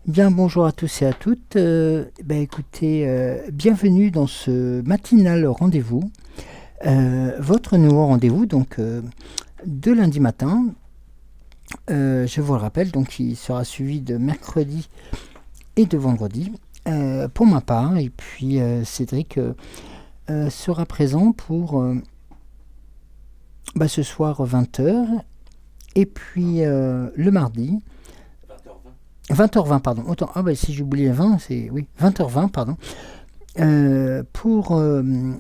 Bien, bonjour à tous et à toutes. Écoutez, bienvenue dans ce matinal rendez-vous, votre nouveau rendez-vous donc de lundi matin. Je vous le rappelle, donc il sera suivi de mercredi et de vendredi pour ma part. Et puis Cédric sera présent pour ce soir 20h et puis le mardi. 20h20, pardon. Autant, si j'ai oublié 20, c'est... Oui, 20h20, pardon. Pour le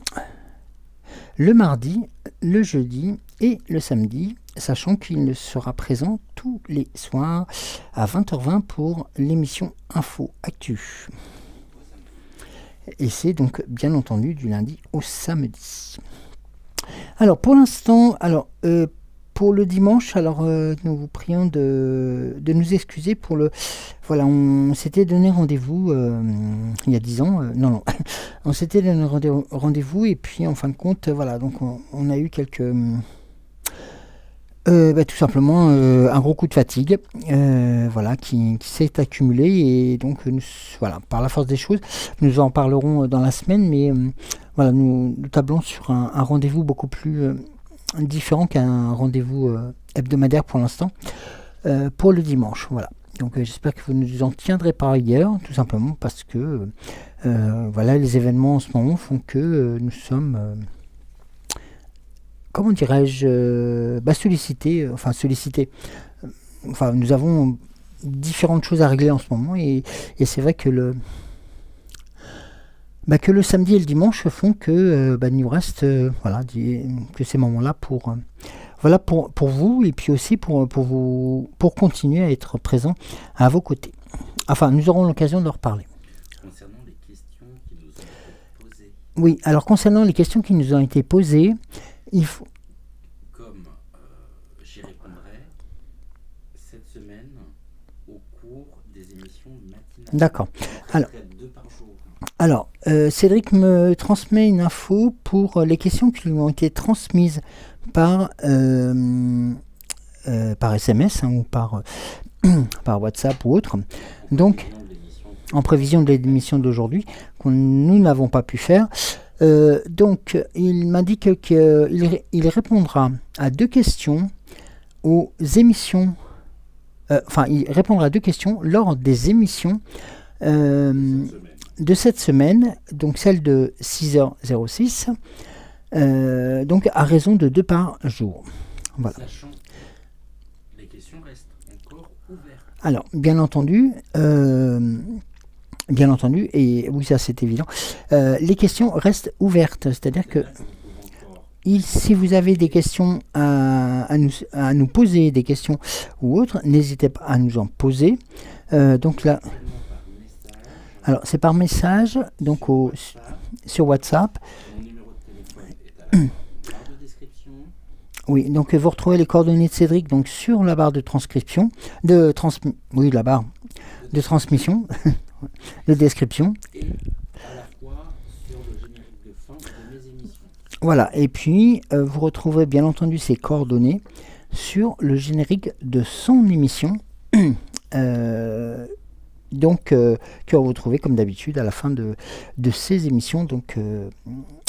mardi, le jeudi et le samedi, sachant qu'il sera présent tous les soirs à 20h20 pour l'émission Info Actu. Et c'est donc, bien entendu, du lundi au samedi. Alors, pour l'instant, pour le dimanche, nous vous prions de nous excuser pour le... Voilà, on s'était donné rendez-vous il y a 10 ans. Non, on s'était donné rendez-vous et puis en fin de compte, voilà, donc on a eu quelques... tout simplement un gros coup de fatigue voilà, qui s'est accumulé et donc voilà, par la force des choses, nous en parlerons dans la semaine, mais voilà, nous tablons sur un rendez-vous beaucoup plus... différent qu'un rendez-vous hebdomadaire pour l'instant, pour le dimanche. Voilà. Donc j'espère que vous nous en tiendrez par ailleurs, tout simplement parce que voilà, les événements en ce moment font que nous sommes, comment dirais-je, sollicités, nous avons différentes choses à régler en ce moment et c'est vrai que le samedi et le dimanche font que il nous reste que ces moments-là pour vous et puis aussi pour continuer à être présent à vos côtés. Enfin, nous aurons l'occasion de leur parler. Concernant les questions qui nous ont été posées. Oui, alors concernant les questions qui nous ont été posées, il faut... Comme j'y répondrai cette semaine au cours des émissions matinales. D'accord. Alors, 2 par jour. Alors, Cédric me transmet une info pour les questions qui lui ont été transmises par SMS ou par WhatsApp ou autre. Donc, en prévision de l'émission d'aujourd'hui, que nous n'avons pas pu faire. Donc, il m'indique qu'il répondra à 2 questions aux émissions. Il répondra à 2 questions lors des émissions de cette semaine, donc celle de 6h06, donc à raison de 2 par jour. Voilà. Sachant que les questions restent encore ouvertes. Alors, bien entendu, et oui, ça c'est évident, les questions restent ouvertes, c'est-à-dire que si vous avez des questions à nous poser, des questions ou autres, n'hésitez pas à nous en poser. Donc là... Alors, c'est par message, donc sur WhatsApp. Mon numéro de téléphone est à la barre de description. Oui, donc vous retrouvez les coordonnées de Cédric donc sur la barre de transcription, la barre de transmission, de description. Et à la fois sur le générique de fin de mes émissions. Voilà, et puis vous retrouverez bien entendu ces coordonnées sur le générique de son émission. Donc que vous retrouvez comme d'habitude à la fin de ces émissions, donc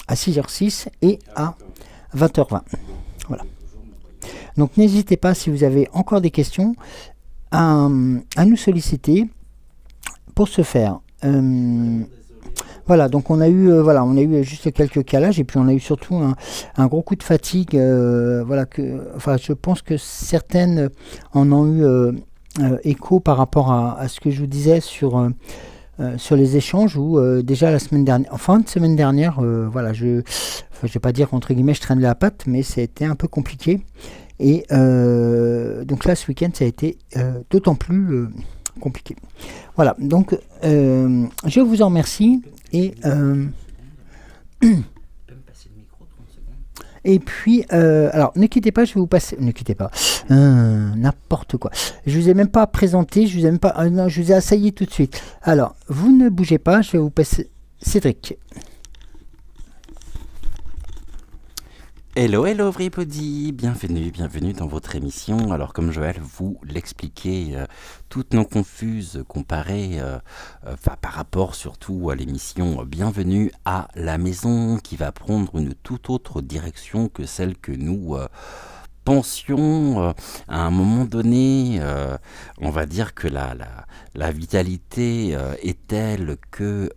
à 6h06 et à 20h20. Voilà. Donc n'hésitez pas, si vous avez encore des questions, à nous solliciter pour ce faire. Voilà, donc on a eu juste quelques calages et puis on a eu surtout un gros coup de fatigue. Je pense que certaines en ont eu écho par rapport à ce que je vous disais sur les échanges où déjà la semaine dernière, en fin de semaine dernière, je vais pas dire qu'entre guillemets je traîne la patte, mais c'était un peu compliqué et donc là, ce week-end, ça a été d'autant plus compliqué. Voilà, donc je vous en remercie et et puis, alors, ne quittez pas, je vais vous passer... Ne quittez pas. N'importe quoi. Je vous ai même pas présenté, je vous ai même pas... non, je vous ai assailli tout de suite. Alors, vous ne bougez pas, je vais vous passer Cédric. Hello, hello everybody, bienvenue dans votre émission. Alors comme Joël vous l'expliquait, toutes nos confuses comparées, par rapport surtout à l'émission Bienvenue à la maison, qui va prendre une toute autre direction que celle que nous pensions à un moment donné. On va dire que la vitalité est telle que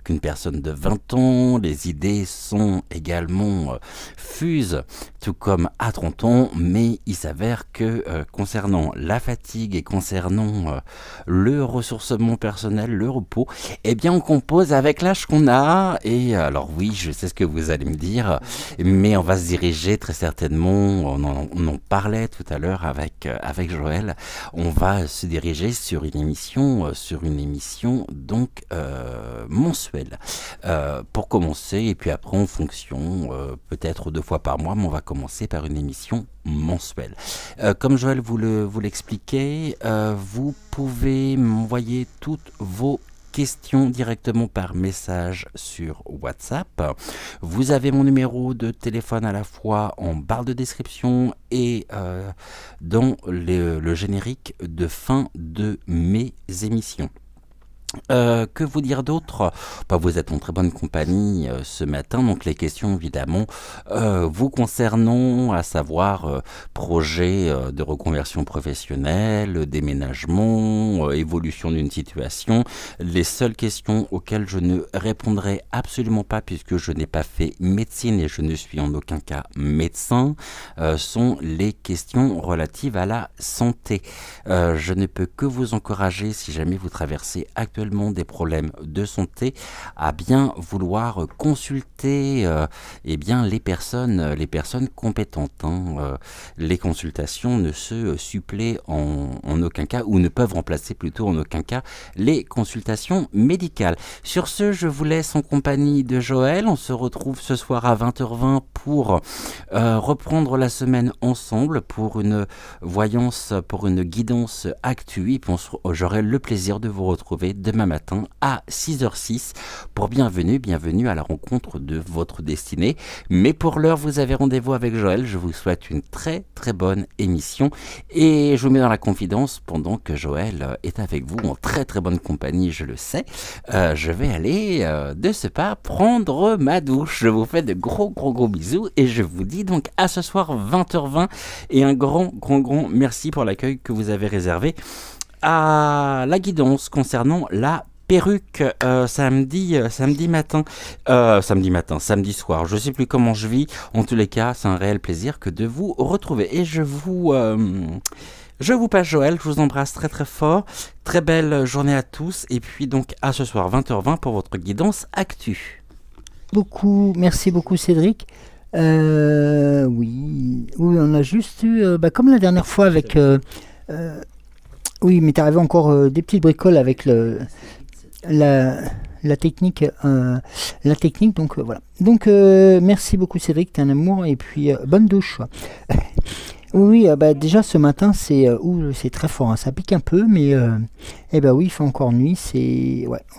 qu'une personne de 20 ans, les idées sont également fusent, tout comme à 30 ans, mais il s'avère que concernant la fatigue et concernant le ressourcement personnel, le repos, eh bien on compose avec l'âge qu'on a. Et alors oui, je sais ce que vous allez me dire, mais on va se diriger très certainement, on en parlait tout à l'heure avec Joël, on va se diriger sur une émission donc mensuelle pour commencer, et puis après en fonction peut-être 2 fois par mois, mais on va commencer par une émission mensuelle. Comme Joël vous l'expliquait, vous pouvez m'envoyer toutes vos questions directement par message sur WhatsApp. Vous avez mon numéro de téléphone à la fois en barre de description et dans le générique de fin de mes émissions. Que vous dire d'autre? Vous êtes en très bonne compagnie ce matin, donc les questions évidemment vous concernant, à savoir projet de reconversion professionnelle, déménagement, évolution d'une situation. Les seules questions auxquelles je ne répondrai absolument pas, puisque je n'ai pas fait médecine et je ne suis en aucun cas médecin, sont les questions relatives à la santé. Je ne peux que vous encourager, si jamais vous traversez actuellement des problèmes de santé, à bien vouloir consulter eh bien les personnes compétentes. Les consultations ne se suppléent en aucun cas, ou ne peuvent remplacer plutôt en aucun cas les consultations médicales. Sur ce, je vous laisse en compagnie de Joël. On se retrouve ce soir à 20h20 pour reprendre la semaine ensemble pour une voyance, pour une guidance actu. Et puis j'aurai le plaisir de vous retrouver demain matin à 6h06 pour bienvenue à la rencontre de votre destinée. Mais pour l'heure, vous avez rendez-vous avec Joël. Je vous souhaite une très très bonne émission et je vous mets dans la confidence pendant que Joël est avec vous en très très bonne compagnie, je le sais. Je vais aller de ce pas prendre ma douche. Je vous fais de gros bisous et je vous dis donc à ce soir 20h20 et un grand merci pour l'accueil que vous avez réservé à la guidance concernant la perruque samedi soir. Je sais plus comment je vis. En tous les cas, c'est un réel plaisir que de vous retrouver. Et je vous passe Joël. Je vous embrasse très très fort. Très belle journée à tous. Et puis donc à ce soir 20h20 pour votre guidance actu. Merci beaucoup Cédric. Oui, on a juste eu, comme la dernière fois avec... oui, mais t'es arrivé encore des petites bricoles avec la technique, donc voilà. Donc merci beaucoup Cédric, t'es un amour, et puis bonne douche. Oui, déjà ce matin c'est très fort, hein, ça pique un peu, mais oui, il fait encore nuit,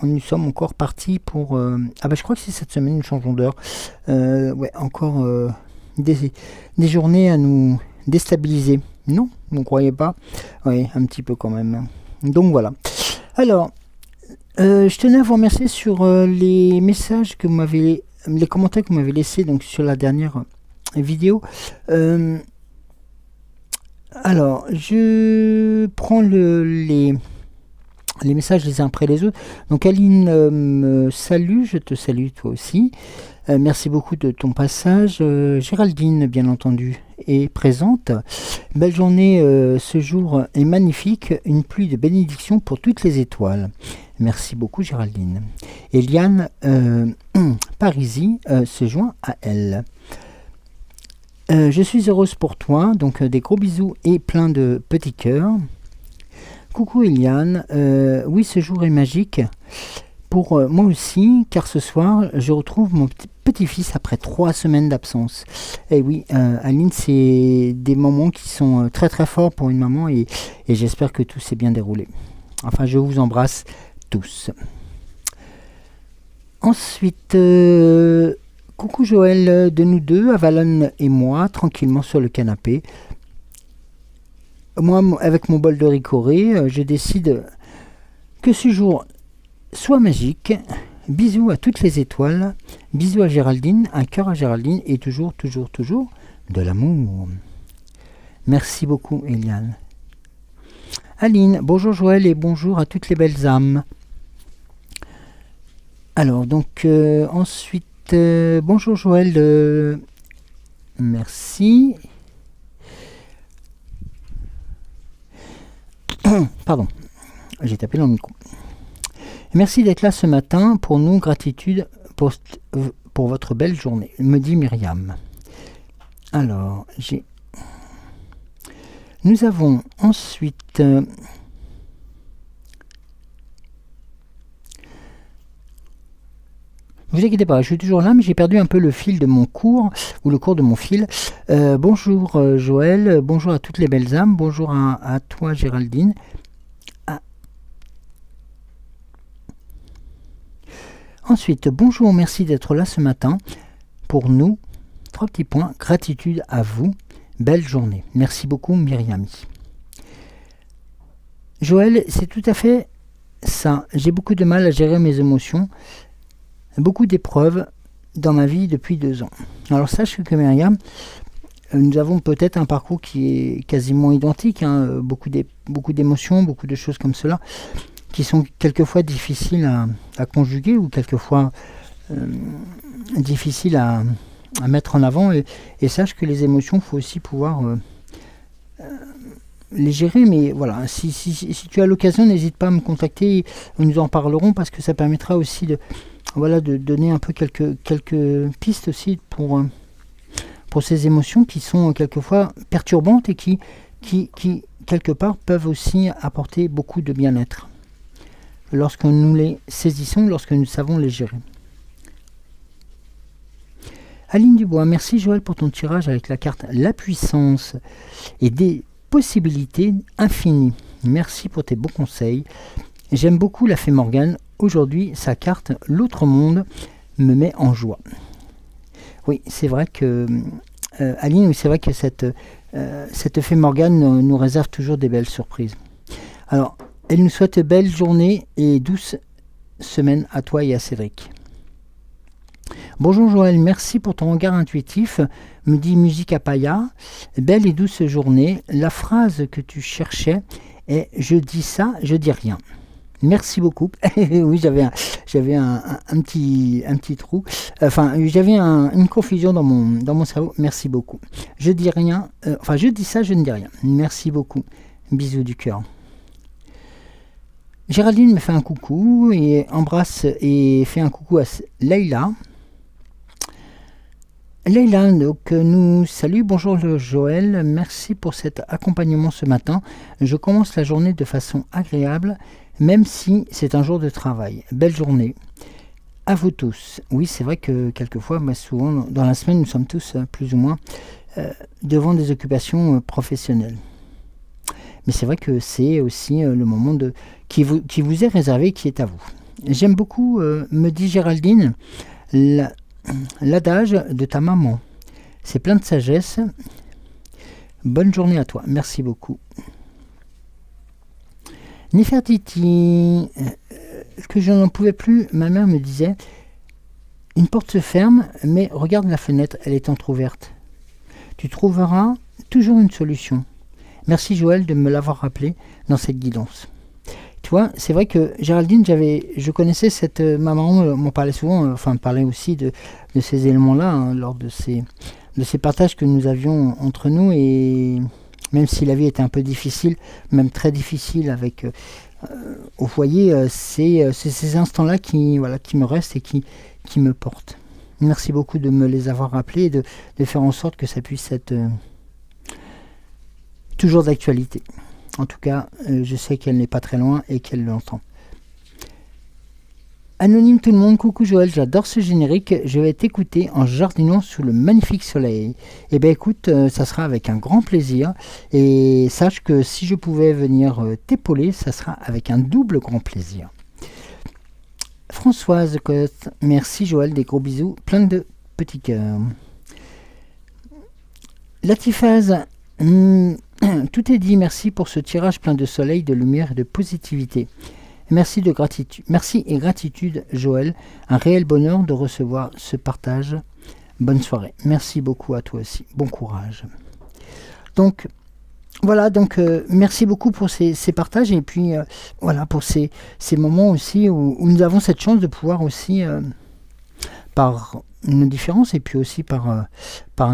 nous sommes encore partis pour je crois que c'est cette semaine, nous changeons d'heure. Encore des journées à nous déstabiliser. Non, vous ne croyez pas? Oui, un petit peu quand même. Donc voilà. Alors, je tenais à vous remercier sur les messages que vous m'avez, les commentaires que vous m'avez laissés donc sur la dernière vidéo. Alors, je prends les messages les uns après les autres. Donc Aline me salue, je te salue toi aussi. Merci beaucoup de ton passage. Géraldine, bien entendu, est présente. Belle journée, ce jour est magnifique. Une pluie de bénédictions pour toutes les étoiles. Merci beaucoup Géraldine. Eliane Parisi se joint à elle. Je suis heureuse pour toi, donc des gros bisous et plein de petits cœurs. Coucou Eliane, oui ce jour est magique pour moi aussi, car ce soir je retrouve mon petit-fils après 3 semaines d'absence. Et oui, Aline, c'est des moments qui sont très très forts pour une maman et j'espère que tout s'est bien déroulé. Enfin, je vous embrasse tous. Ensuite, coucou Joël, de nous deux, Avalon et moi, tranquillement sur le canapé. Moi, avec mon bol de ricoré, je décide que ce jour soit magique. Bisous à toutes les étoiles. Bisous à Géraldine, un cœur à Géraldine et toujours, toujours, toujours de l'amour. Merci beaucoup, Eliane. Aline, bonjour Joël et bonjour à toutes les belles âmes. Alors, donc, ensuite, bonjour Joël. Merci. Pardon, j'ai tapé dans le micro. Merci d'être là ce matin. Pour nous, gratitude pour votre belle journée, me dit Myriam. Alors, nous avons ensuite... Ne vous inquiétez pas, je suis toujours là, mais j'ai perdu un peu le fil de mon cours, ou le cours de mon fil. Bonjour Joël, bonjour à toutes les belles âmes, bonjour à toi Géraldine. Ensuite, bonjour, merci d'être là ce matin. Pour nous, 3 petits points, gratitude à vous, belle journée. Merci beaucoup Myriam. Joël, c'est tout à fait ça. J'ai beaucoup de mal à gérer mes émotions. Beaucoup d'épreuves dans ma vie depuis 2 ans. Alors sache que Myriam, nous avons peut-être un parcours qui est quasiment identique, hein, beaucoup d'émotions, beaucoup de choses comme cela, qui sont quelquefois difficiles à conjuguer ou quelquefois difficiles à mettre en avant. Et sache que les émotions, il faut aussi pouvoir les gérer. Mais voilà, si tu as l'occasion, n'hésite pas à me contacter, nous en parlerons parce que ça permettra aussi de donner un peu quelques pistes aussi pour ces émotions qui sont quelquefois perturbantes et qui quelque part peuvent aussi apporter beaucoup de bien-être lorsque nous les saisissons, lorsque nous savons les gérer. Aline Dubois, merci Joël pour ton tirage avec la carte La Puissance et des possibilités infinies. Merci pour tes bons conseils. J'aime beaucoup la fée Morgane. Aujourd'hui, sa carte L'autre monde me met en joie. Oui, c'est vrai que Aline, c'est vrai que cette fée Morgane nous réserve toujours des belles surprises. Alors, elle nous souhaite belle journée et douce semaine à toi et à Cédric. Bonjour Joël, merci pour ton regard intuitif, me dit Musique à Paya. Belle et douce journée. La phrase que tu cherchais est « Je dis ça, je dis rien ». Merci beaucoup. Oui, j'avais un petit trou. Enfin, j'avais une confusion dans mon cerveau. Merci beaucoup. Je dis rien. Je dis ça, je ne dis rien. Merci beaucoup. Bisous du cœur. Géraldine me fait un coucou et embrasse et fait un coucou à Leïla. Leïla, donc, nous salue. Bonjour Joël. Merci pour cet accompagnement ce matin. Je commence la journée de façon agréable, même si c'est un jour de travail. Belle journée à vous tous. Oui, c'est vrai que quelquefois, souvent dans la semaine, nous sommes tous plus ou moins devant des occupations professionnelles. Mais c'est vrai que c'est aussi le moment qui vous est réservé, qui est à vous. J'aime beaucoup, me dit Géraldine, l'adage de ta maman. C'est plein de sagesse. Bonne journée à toi. Merci beaucoup. Nefertiti, que je n'en pouvais plus, ma mère me disait « Une porte se ferme, mais regarde la fenêtre, elle est entrouverte. Tu trouveras toujours une solution. » Merci Joël de me l'avoir rappelé dans cette guidance. Tu vois, c'est vrai que Géraldine, je connaissais cette maman, m'en parlait souvent, parlait aussi de ces éléments-là, hein, lors de ces partages que nous avions entre nous, et même si la vie était un peu difficile, même très difficile avec au foyer, c'est ces instants-là qui me restent et qui me portent. Merci beaucoup de me les avoir rappelés et de faire en sorte que ça puisse être toujours d'actualité. En tout cas, je sais qu'elle n'est pas très loin et qu'elle l'entend. Anonyme tout le monde, coucou Joël, j'adore ce générique, je vais t'écouter en jardinant sous le magnifique soleil. Eh bien écoute, ça sera avec un grand plaisir, et sache que si je pouvais venir t'épauler, ça sera avec un double grand plaisir. Françoise Cotte, merci Joël, des gros bisous, plein de petits cœurs. Latifaz, tout est dit, merci pour ce tirage plein de soleil, de lumière et de positivité. Merci et gratitude Joël, un réel bonheur de recevoir ce partage. Bonne soirée. Merci beaucoup à toi aussi. Bon courage. Donc voilà, merci beaucoup pour ces partages et puis voilà pour ces moments aussi où nous avons cette chance de pouvoir aussi par nos différences et puis aussi par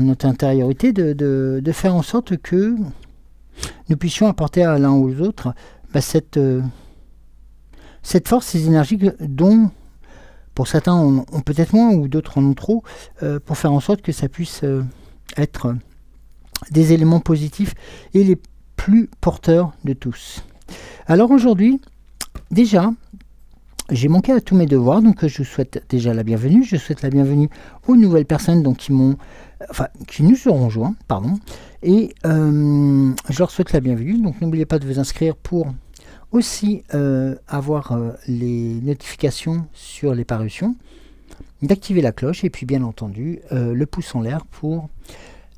notre intériorité de faire en sorte que nous puissions apporter à l'un ou aux autres cette force, ces énergies dont, pour certains, on peut-être moins ou d'autres en ont trop, pour faire en sorte que ça puisse être des éléments positifs et les plus porteurs de tous. Alors aujourd'hui, déjà, j'ai manqué à tous mes devoirs, donc je souhaite déjà la bienvenue. Je souhaite la bienvenue aux nouvelles personnes donc, qui nous seront joints, et je leur souhaite la bienvenue. Donc n'oubliez pas de vous inscrire pour aussi avoir les notifications sur les parutions, d'activer la cloche et puis bien entendu le pouce en l'air pour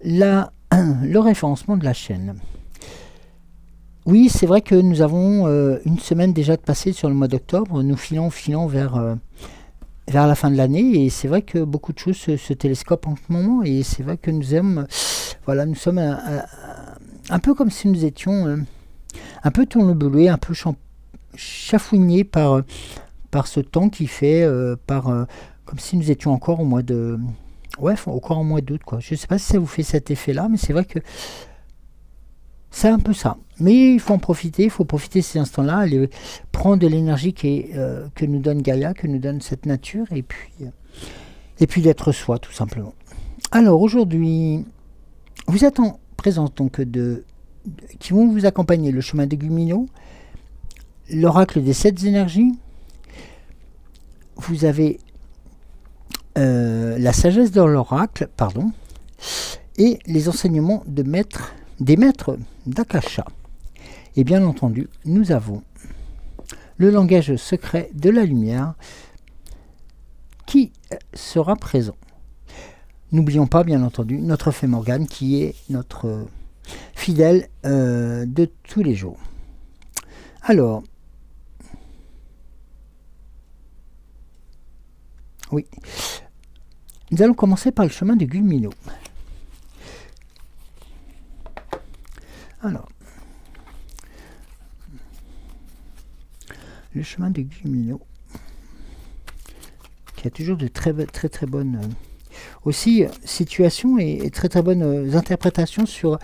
le référencement de la chaîne. Oui, c'est vrai que nous avons une semaine déjà de passé sur le mois d'octobre, nous filons vers la fin de l'année et c'est vrai que beaucoup de choses se télescopent en ce moment et c'est vrai que nous sommes un peu comme si nous étions un peu tournebeloué, un peu chafouigné par ce temps qui fait, comme si nous étions encore au mois de... Ouais, encore en mois d'août, quoi. Je ne sais pas si ça vous fait cet effet-là, mais c'est vrai que c'est un peu ça. Mais il faut en profiter, il faut profiter de ces instants-là, aller prendre de l'énergie que nous donne Gaïa, que nous donne cette nature, et puis d'être soi, tout simplement. Alors, aujourd'hui, vous êtes en présence donc qui vont vous accompagner le chemin de Gumino, l'oracle des 7 énergies, vous avez la sagesse de l'oracle, et les enseignements des maîtres d'Akasha. Et bien entendu, nous avons le langage secret de la lumière qui sera présent. N'oublions pas, bien entendu, notre Fée Morgane qui est notre fidèle de tous les jours. Alors, oui, nous allons commencer par le chemin de Gumino. Alors, le chemin de Gumino, qui a toujours de très bonnes aussi situations et très bonnes interprétations sur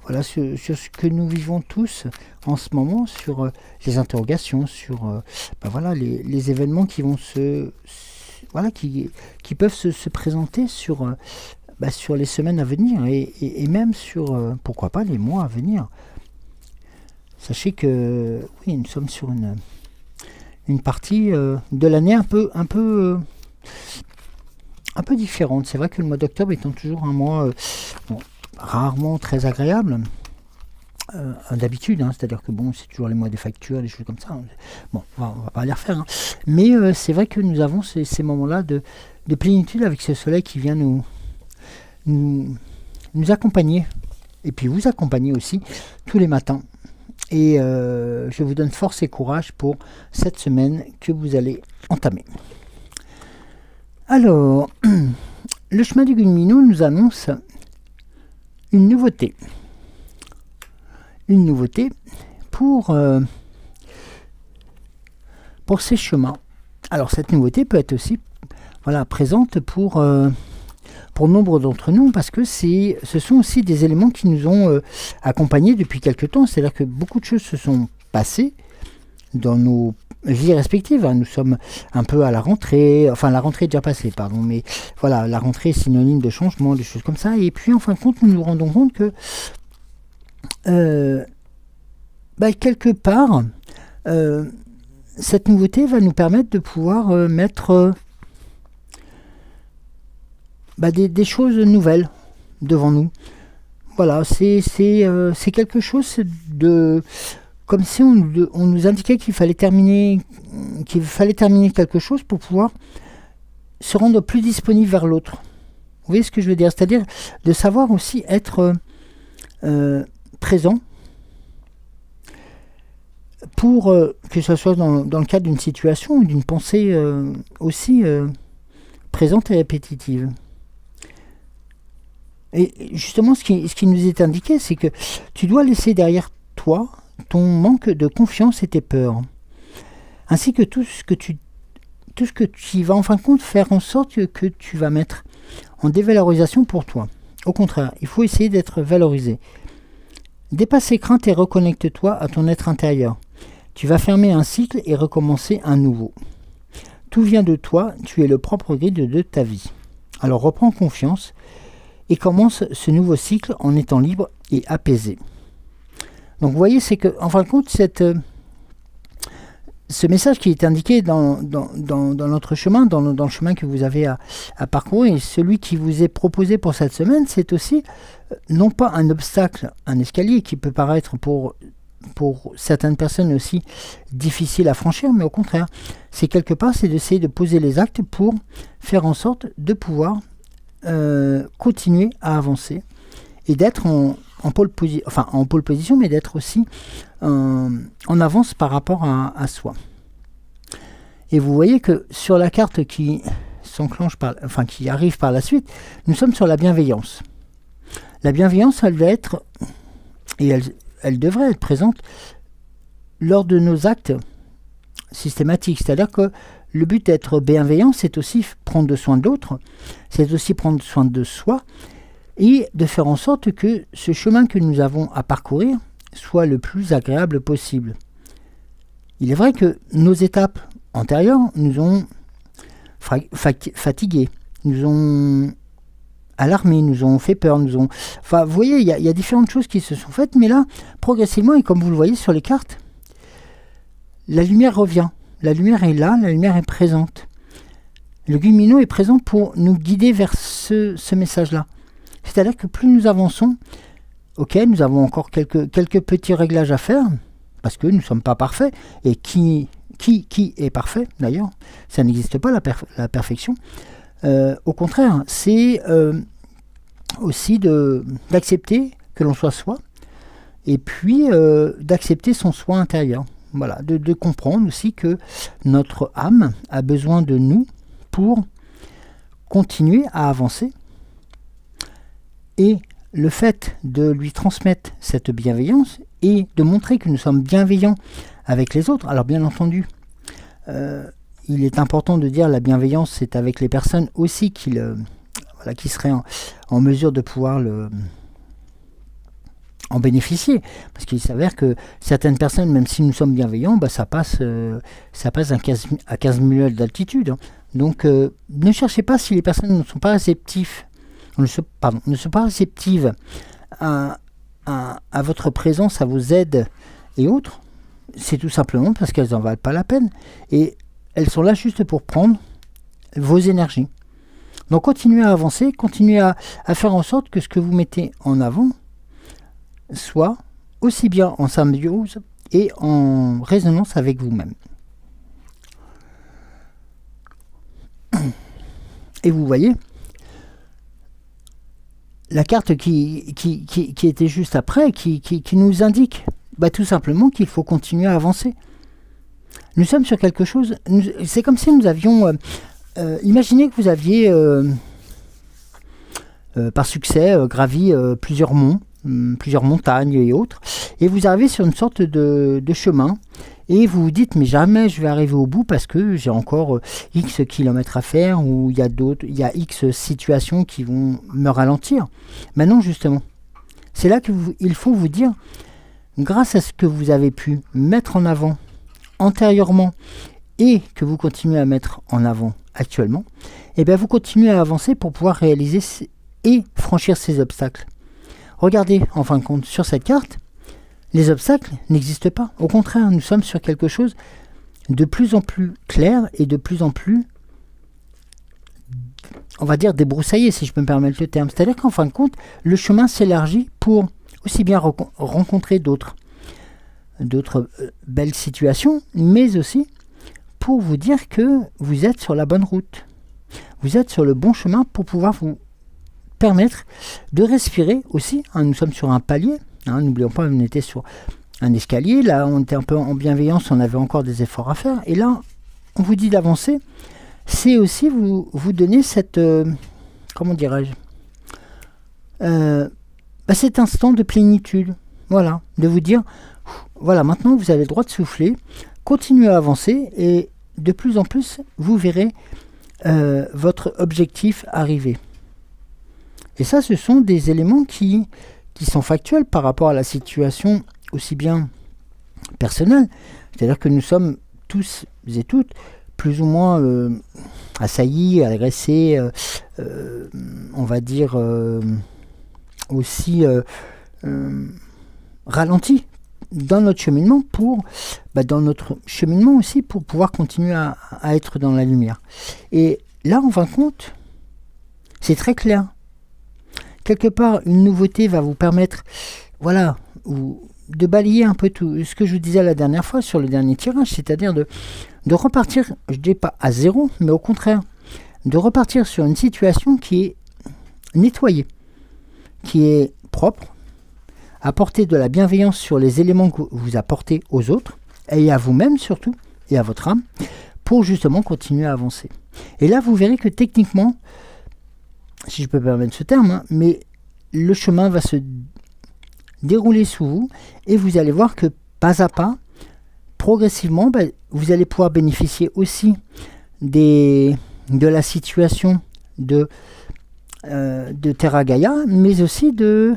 ce que nous vivons tous en ce moment, sur les interrogations, sur les événements qui vont qui peuvent se présenter sur les semaines à venir et même sur pourquoi pas les mois à venir. Sachez que oui, nous sommes sur une partie de l'année un peu différente. C'est vrai que le mois d'octobre étant toujours un mois rarement très agréable d'habitude, c'est-à-dire que bon, c'est toujours les mois des factures, des choses comme ça. Bon, on va pas les refaire, mais c'est vrai que nous avons ces moments-là de plénitude avec ce soleil qui vient nous accompagner et puis vous accompagner aussi tous les matins. Et je vous donne force et courage pour cette semaine que vous allez entamer. Alors, le chemin du Gumino nous annonce une nouveauté. Une nouveauté pour ces chemins. Alors, cette nouveauté peut être aussi présente pour nombre d'entre nous, parce que ce sont aussi des éléments qui nous ont accompagnés depuis quelque temps. C'est-à-dire que beaucoup de choses se sont passées dans nos vies respectives. Nous sommes un peu à la rentrée, enfin la rentrée est déjà passée, pardon, mais voilà, la rentrée est synonyme de changement, des choses comme ça. Et puis en fin de compte, nous nous rendons compte que quelque part, cette nouveauté va nous permettre de pouvoir mettre des choses nouvelles devant nous. Voilà, c'est quelque chose de... Comme si on nous indiquait qu'il fallait terminer quelque chose pour pouvoir se rendre plus disponible vers l'autre. Vous voyez ce que je veux dire? C'est-à-dire de savoir aussi être présent pour que ce soit dans le cadre d'une situation ou d'une pensée aussi présente et répétitive. Et justement, ce qui nous est indiqué, c'est que tu dois laisser derrière toi ton manque de confiance et tes peurs, ainsi que tout ce que tu vas en fin de compte faire en sorte que tu vas mettre en dévalorisation pour toi. Au contraire, il faut essayer d'être valorisé. Dépasse ces craintes et reconnecte-toi à ton être intérieur. Tu vas fermer un cycle et recommencer un nouveau. Tout vient de toi, tu es le propre guide de ta vie. Alors reprends confiance et commence ce nouveau cycle en étant libre et apaisé. Donc vous voyez, c'est que, en fin de compte, ce message qui est indiqué dans notre chemin, dans le chemin que vous avez à parcourir, et celui qui vous est proposé pour cette semaine, c'est aussi non pas un obstacle, un escalier qui peut paraître pour certaines personnes aussi difficile à franchir, mais au contraire, c'est quelque part, c'est d'essayer de poser les actes pour faire en sorte de pouvoir continuer à avancer et d'être en pôle position, mais d'être aussi en avance par rapport à soi. Et vous voyez que sur la carte qui s'enclenche, qui arrive par la suite, nous sommes sur la bienveillance. La bienveillance, elle doit être, et elle devrait être présente lors de nos actes systématiques. C'est-à-dire que le but d'être bienveillant, c'est aussi prendre soin de l'autre, c'est aussi prendre soin de soi, et de faire en sorte que ce chemin que nous avons à parcourir soit le plus agréable possible. Il est vrai que nos étapes antérieures nous ont fatigués, nous ont alarmés, nous ont fait peur, vous voyez, il y a différentes choses qui se sont faites, mais là, progressivement, et comme vous le voyez sur les cartes, la lumière revient. La lumière est là, la lumière est présente. Le Gumino est présent pour nous guider vers ce message-là. C'est-à-dire que plus nous avançons, ok, nous avons encore quelques petits réglages à faire, parce que nous ne sommes pas parfaits, et qui est parfait d'ailleurs, ça n'existe pas la perfection. Au contraire, c'est aussi d'accepter que l'on soit soi, et puis d'accepter son soi intérieur. Voilà, de comprendre aussi que notre âme a besoin de nous pour continuer à avancer. Et le fait de lui transmettre cette bienveillance et de montrer que nous sommes bienveillants avec les autres, alors bien entendu, il est important de dire la bienveillance, c'est avec les personnes aussi qui seraient en mesure de pouvoir en bénéficier, parce qu'il s'avère que certaines personnes, même si nous sommes bienveillants, ça passe à 15 000 d'altitude. Donc ne cherchez pas si les personnes ne sont pas réceptives, ne sont pas réceptives à votre présence, à vos aides et autres. C'est tout simplement parce qu'elles n'en valent pas la peine, et elles sont là juste pour prendre vos énergies. Donc continuez à avancer, continuez à faire en sorte que ce que vous mettez en avant soit aussi bien en symbiose et en résonance avec vous-même. Et vous voyez, la carte qui était juste après, qui nous indique tout simplement qu'il faut continuer à avancer. Nous sommes sur quelque chose, c'est comme si nous avions... imaginez que vous aviez, par succès, gravi plusieurs monts, plusieurs montagnes et autres, et vous arrivez sur une sorte de chemin, et vous vous dites, mais jamais je vais arriver au bout parce que j'ai encore X kilomètres à faire, ou il y a X situations qui vont me ralentir. Maintenant, justement, c'est là qu'il faut vous dire, grâce à ce que vous avez pu mettre en avant antérieurement et que vous continuez à mettre en avant actuellement, et bien vous continuez à avancer pour pouvoir réaliser et franchir ces obstacles. Regardez, en fin de compte, sur cette carte, les obstacles n'existent pas. Au contraire, nous sommes sur quelque chose de plus en plus clair et de plus en plus, on va dire, débroussaillé, si je peux me permettre le terme. C'est-à-dire qu'en fin de compte, le chemin s'élargit pour aussi bien rencontrer d'autres belles situations, mais aussi pour vous dire que vous êtes sur la bonne route. Vous êtes sur le bon chemin pour pouvoir vous permettre de respirer aussi. Nous sommes sur un palier. N'oublions pas, on était sur un escalier. Là, on était un peu en bienveillance, on avait encore des efforts à faire. Et là, on vous dit d'avancer. C'est aussi vous donner cette... comment dirais-je cet instant de plénitude. Voilà, de vous dire, voilà, maintenant vous avez le droit de souffler, continuez à avancer et de plus en plus, vous verrez votre objectif arriver. Et ça, ce sont des éléments qui sont factuels par rapport à la situation aussi bien personnelle. C'est-à-dire que nous sommes tous et toutes plus ou moins assaillis, agressés, on va dire aussi ralentis dans notre cheminement aussi pour pouvoir continuer à être dans la lumière. Et là, en fin de compte, c'est très clair. Quelque part, une nouveauté va vous permettre, voilà, de balayer un peu tout ce que je vous disais la dernière fois sur le dernier tirage, c'est-à-dire de repartir, je ne dis pas à zéro, mais au contraire, de repartir sur une situation qui est nettoyée, qui est propre, apporter de la bienveillance sur les éléments que vous apportez aux autres, et à vous-même surtout, et à votre âme, pour justement continuer à avancer. Et là, vous verrez que techniquement, si je peux permettre ce terme, mais le chemin va se dérouler sous vous, et vous allez voir que pas à pas, progressivement, vous allez pouvoir bénéficier aussi de la situation de Terra Gaia, mais aussi de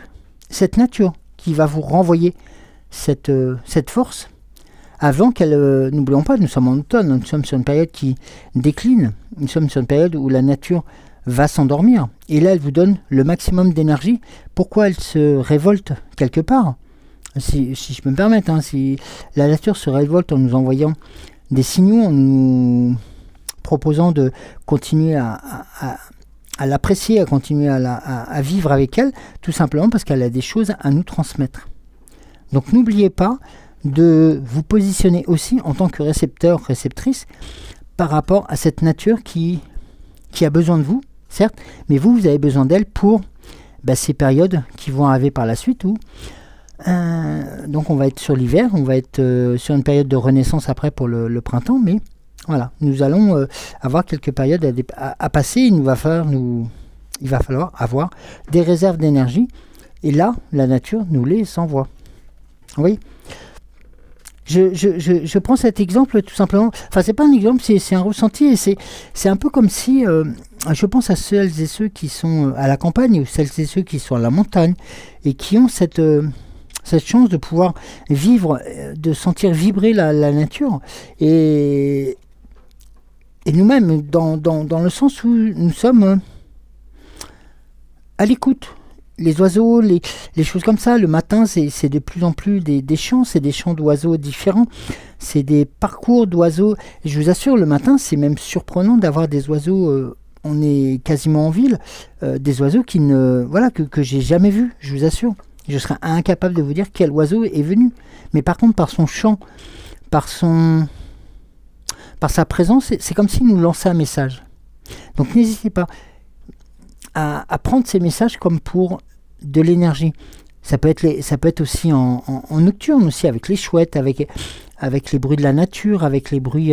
cette nature qui va vous renvoyer cette force avant qu'elle... n'oublions pas, nous sommes en automne, nous sommes sur une période qui décline, nous sommes sur une période où la nature va s'endormir, et là elle vous donne le maximum d'énergie. Pourquoi elle se révolte quelque part, si je peux me permettre, si la nature se révolte en nous envoyant des signaux, en nous proposant de continuer à l'apprécier, à continuer à vivre avec elle, tout simplement parce qu'elle a des choses à nous transmettre. Donc n'oubliez pas de vous positionner aussi en tant que récepteur, réceptrice, par rapport à cette nature qui a besoin de vous, certes, mais vous avez besoin d'elle pour ces périodes qui vont arriver par la suite où donc on va être sur l'hiver, on va être sur une période de renaissance après pour le printemps, mais voilà, nous allons avoir quelques périodes à passer. Il va falloir avoir des réserves d'énergie, et là la nature nous les envoie. Oui. Je prends cet exemple tout simplement, enfin c'est pas un exemple, c'est un ressenti, et c'est un peu comme si, je pense à celles et ceux qui sont à la campagne, ou celles et ceux qui sont à la montagne, et qui ont cette chance de pouvoir vivre, de sentir vibrer la nature, et nous-mêmes, dans le sens où nous sommes à l'écoute. Les oiseaux, les choses comme ça, le matin, c'est de plus en plus des chants, c'est des chants d'oiseaux différents, c'est des parcours d'oiseaux. Je vous assure, le matin, c'est même surprenant d'avoir des oiseaux, on est quasiment en ville, des oiseaux que j'ai jamais vus, je vous assure. Je serais incapable de vous dire quel oiseau est venu. Mais par contre, par son chant, par sa présence, c'est comme s'il nous lançait un message. Donc n'hésitez pas à prendre ces messages comme pour de l'énergie. Ça peut être aussi en nocturne, aussi avec les chouettes, avec les bruits de la nature, avec les bruits...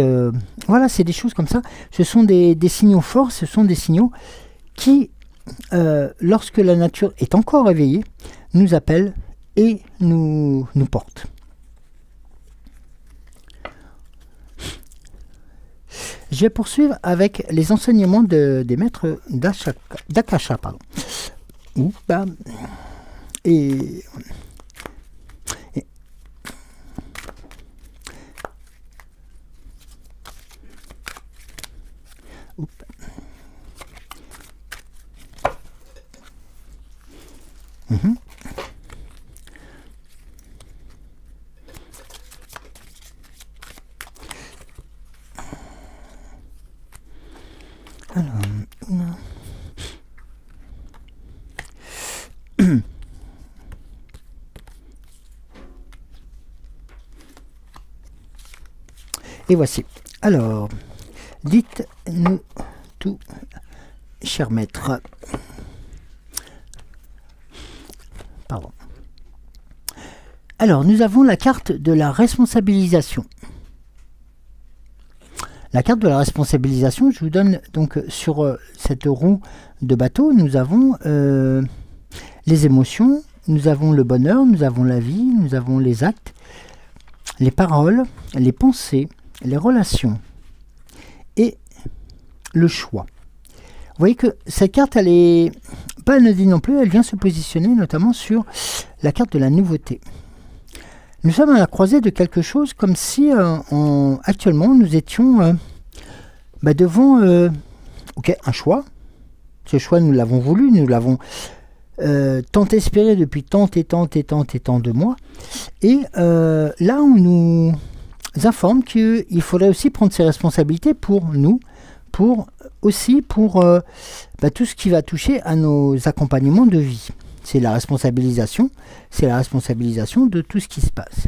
voilà, c'est des choses comme ça. Ce sont des signaux forts, ce sont des signaux qui, lorsque la nature est encore éveillée, nous appellent et nous portent. Je vais poursuivre avec les enseignements des maîtres d'Akasha. Mhm. Alors, non. Et voici. Alors, dites-nous tout, cher maître. Pardon. Alors, nous avons la carte de la responsabilisation. La carte de la responsabilisation, je vous donne donc sur cette roue de bateau, nous avons les émotions, nous avons le bonheur, nous avons la vie, nous avons les actes, les paroles, les pensées, les relations et le choix. Vous voyez que cette carte, elle est pas anodine non plus, elle vient se positionner notamment sur la carte de la nouveauté. Nous sommes à la croisée de quelque chose comme si actuellement nous étions devant un choix. Ce choix, nous l'avons voulu, nous l'avons tant espéré depuis tant de mois. Et là, on nous informe qu'il faudrait aussi prendre ses responsabilités pour nous, pour tout ce qui va toucher à nos accompagnements de vie. C'est la responsabilisation de tout ce qui se passe.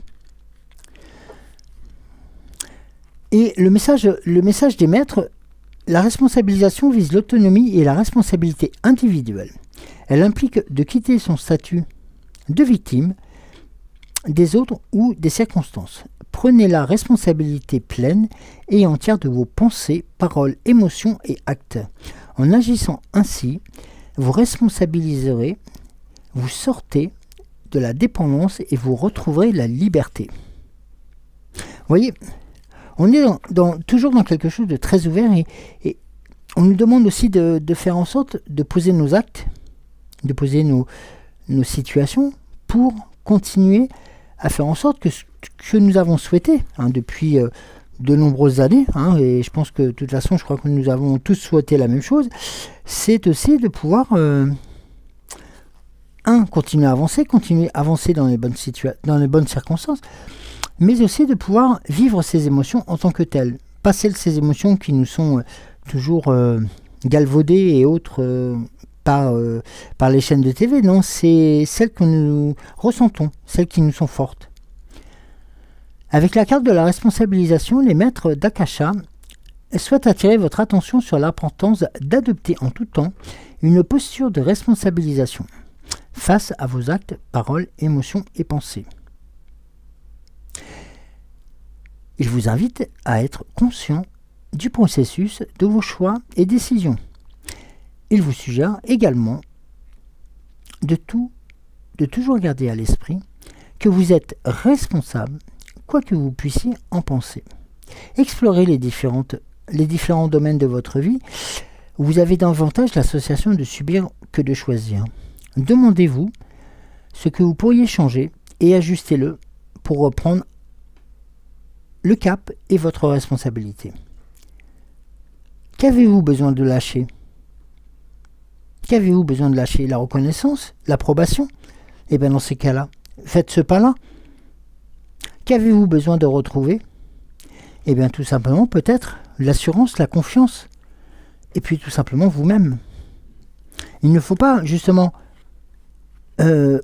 Et le message des maîtres, la responsabilisation vise l'autonomie et la responsabilité individuelle. Elle implique de quitter son statut de victime des autres ou des circonstances. Prenez la responsabilité pleine et entière de vos pensées, paroles, émotions et actes. En agissant ainsi, vous responsabiliserez, vous sortez de la dépendance et vous retrouverez la liberté. Vous voyez, on est toujours dans quelque chose de très ouvert et on nous demande aussi de faire en sorte de poser nos actes, de poser nos situations pour continuer à faire en sorte que ce que nous avons souhaité depuis de nombreuses années, et je pense que de toute façon, je crois que nous avons tous souhaité la même chose, c'est aussi de pouvoir continuer à avancer dans les bonnes circonstances, mais aussi de pouvoir vivre ces émotions en tant que telles. Pas ces émotions qui nous sont toujours galvaudées et autres par les chaînes de TV, non, c'est celles que nous ressentons, celles qui nous sont fortes. Avec la carte de la responsabilisation, les maîtres d'Akasha souhaitent attirer votre attention sur l'importance d'adopter en tout temps une posture de responsabilisation face à vos actes, paroles, émotions et pensées. Je vous invite à être conscient du processus de vos choix et décisions. Il vous suggère également de toujours garder à l'esprit que vous êtes responsable, quoi que vous puissiez en penser. Explorez les différents domaines de votre vie où vous avez davantage l'association de subir que de choisir. Demandez-vous ce que vous pourriez changer et ajustez-le pour reprendre le cap et votre responsabilité. Qu'avez-vous besoin de lâcher ? Qu'avez-vous besoin de lâcher ? La reconnaissance ? L'approbation ? Eh bien dans ces cas-là, faites ce pas-là. Qu'avez-vous besoin de retrouver ? Eh bien tout simplement peut-être l'assurance, la confiance. Et puis tout simplement vous-même. Il ne faut pas justement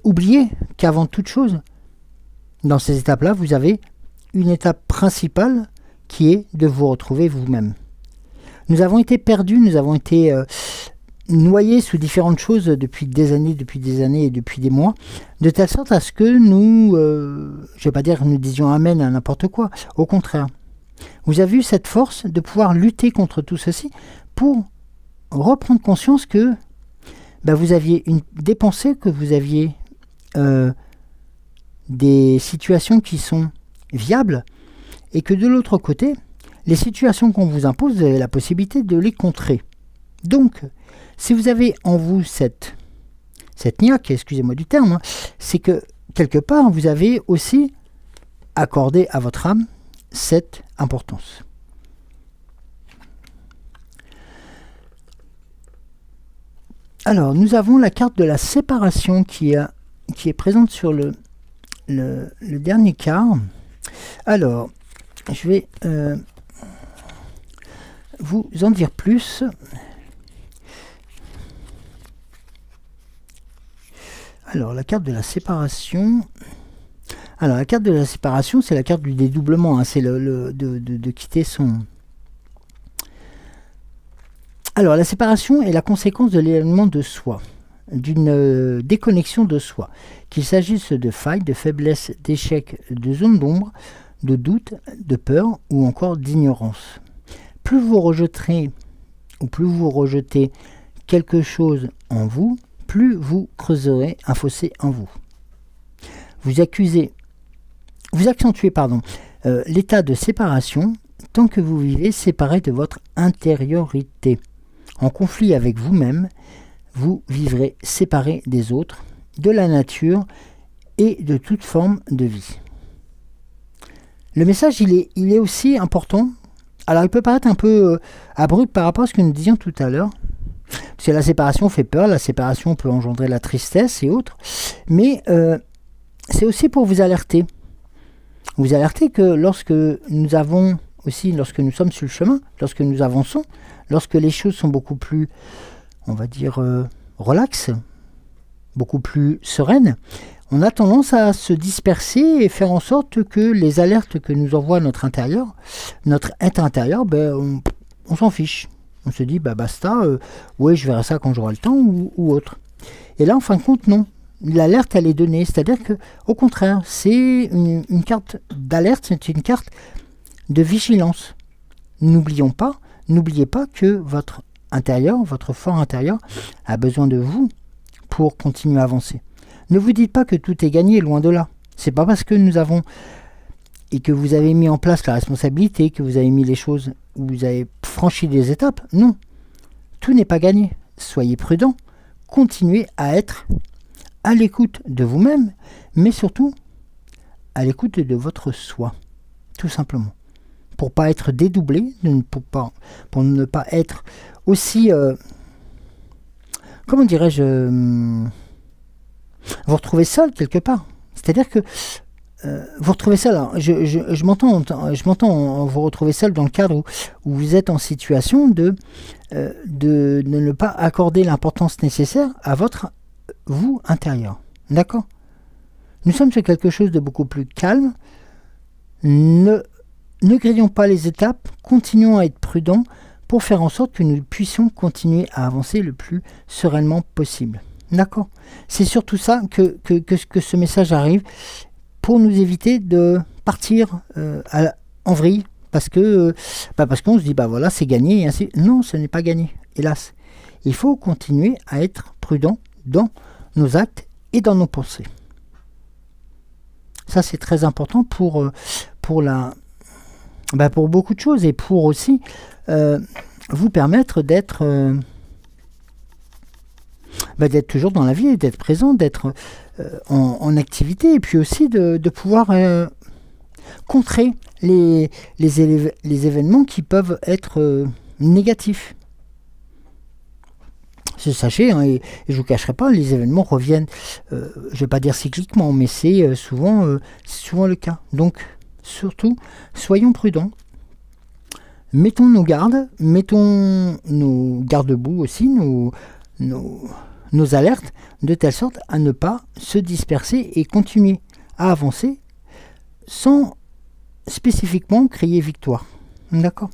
oublier qu'avant toute chose, dans ces étapes-là, vous avez une étape principale qui est de vous retrouver vous-même. Nous avons été perdus, nous avons été noyés sous différentes choses depuis des années et depuis des mois, de telle sorte à ce que nous, je ne vais pas dire que nous disions amen à n'importe quoi, au contraire. Vous avez eu cette force de pouvoir lutter contre tout ceci pour reprendre conscience que vous aviez des pensées, que vous aviez des situations qui sont viables et que de l'autre côté, les situations qu'on vous impose, vous avez la possibilité de les contrer. Donc, si vous avez en vous cette niaque, excusez-moi du terme, c'est que quelque part, vous avez aussi accordé à votre âme cette importance. Alors, nous avons la carte de la séparation qui est présente sur le dernier quart. Alors, je vais vous en dire plus. Alors, la carte de la séparation. Alors, la carte de la séparation, c'est la carte du dédoublement. Hein, c'est de quitter son... Alors, la séparation est la conséquence de l'éloignement de soi, d'une déconnexion de soi, qu'il s'agisse de failles, de faiblesses, d'échecs, de zones d'ombre, de doute, de peur ou encore d'ignorance. Plus vous rejetterez ou plus vous rejetez quelque chose en vous, plus vous creuserez un fossé en vous. Vous accentuez l'état de séparation tant que vous vivez séparé de votre intériorité. En conflit avec vous-même, vous vivrez séparé des autres, de la nature et de toute forme de vie. Le message, il est aussi important. Alors, il peut paraître un peu abrupt par rapport à ce que nous disions tout à l'heure. Parce que la séparation fait peur, la séparation peut engendrer la tristesse et autres. Mais c'est aussi pour vous alerter. Vous alerter que lorsque nous sommes sur le chemin, lorsque nous avançons, lorsque les choses sont beaucoup plus, on va dire, relaxes, beaucoup plus sereines, on a tendance à se disperser et faire en sorte que les alertes que nous envoie notre intérieur, notre être intérieur, on s'en fiche. On se dit, basta, ouais, je verrai ça quand j'aurai le temps ou autre. Et là, en fin de compte, non. L'alerte, elle est donnée. C'est-à-dire que, au contraire, c'est une carte d'alerte, c'est une carte de vigilance. N'oubliez pas que votre intérieur, votre fort intérieur, a besoin de vous pour continuer à avancer. Ne vous dites pas que tout est gagné, loin de là. C'est pas parce que nous avons et que vous avez mis en place la responsabilité, que vous avez mis les choses, où vous avez franchi des étapes. Non, tout n'est pas gagné. Soyez prudents, continuez à être à l'écoute de vous-même, mais surtout à l'écoute de votre soi, tout simplement. Pour ne pas être dédoublé, pour ne pas être aussi, comment dirais-je, vous retrouvez seul quelque part. C'est-à-dire que vous retrouvez seul. Alors, je m'entends vous retrouver seul dans le cadre où vous êtes en situation de ne pas accorder l'importance nécessaire à votre vous intérieur. D'accord ? Nous sommes sur quelque chose de beaucoup plus calme. Ne grillons pas les étapes. Continuons à être prudents pour faire en sorte que nous puissions continuer à avancer le plus sereinement possible. D'accord ? C'est surtout ça que ce message arrive, pour nous éviter de partir en vrille, parce qu'on se dit, voilà, c'est gagné. Et ainsi. Non, ce n'est pas gagné, hélas. Il faut continuer à être prudent dans nos actes et dans nos pensées. Ça, c'est très important pour beaucoup de choses, et pour aussi vous permettre d'être toujours dans la vie, d'être présent, d'être en activité, et puis aussi de pouvoir contrer les événements qui peuvent être négatifs. Sachez, hein, et je ne vous cacherai pas, les événements reviennent, je ne vais pas dire cycliquement, mais c'est souvent le cas. Donc, surtout, soyons prudents. Mettons nos gardes, mettons nos garde-boue aussi, nos alertes, de telle sorte à ne pas se disperser et continuer à avancer sans spécifiquement crier victoire. D'accord ?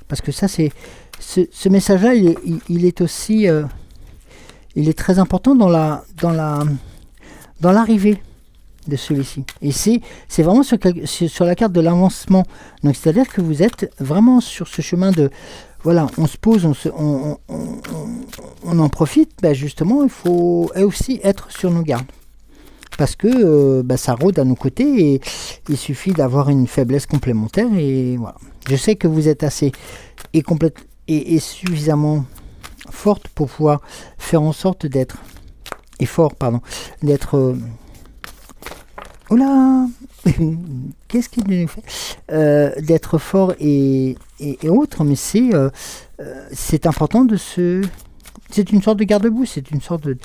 Parce que ça, c'est ce message-là, il est aussi il est très important dans l'arrivée de celui-ci. Et c'est vraiment sur la carte de l'avancement. Donc c'est-à-dire que vous êtes vraiment sur ce chemin de, voilà, on se pose, on en profite. Justement, il faut aussi être sur nos gardes. Parce que ça rôde à nos côtés, et il suffit d'avoir une faiblesse complémentaire. Et voilà. Je sais que vous êtes assez et suffisamment forte pour pouvoir faire en sorte d'être qu'est-ce qu'il nous fait, d'être fort et autre, mais c'est important c'est une sorte de garde-boue, c'est une sorte de,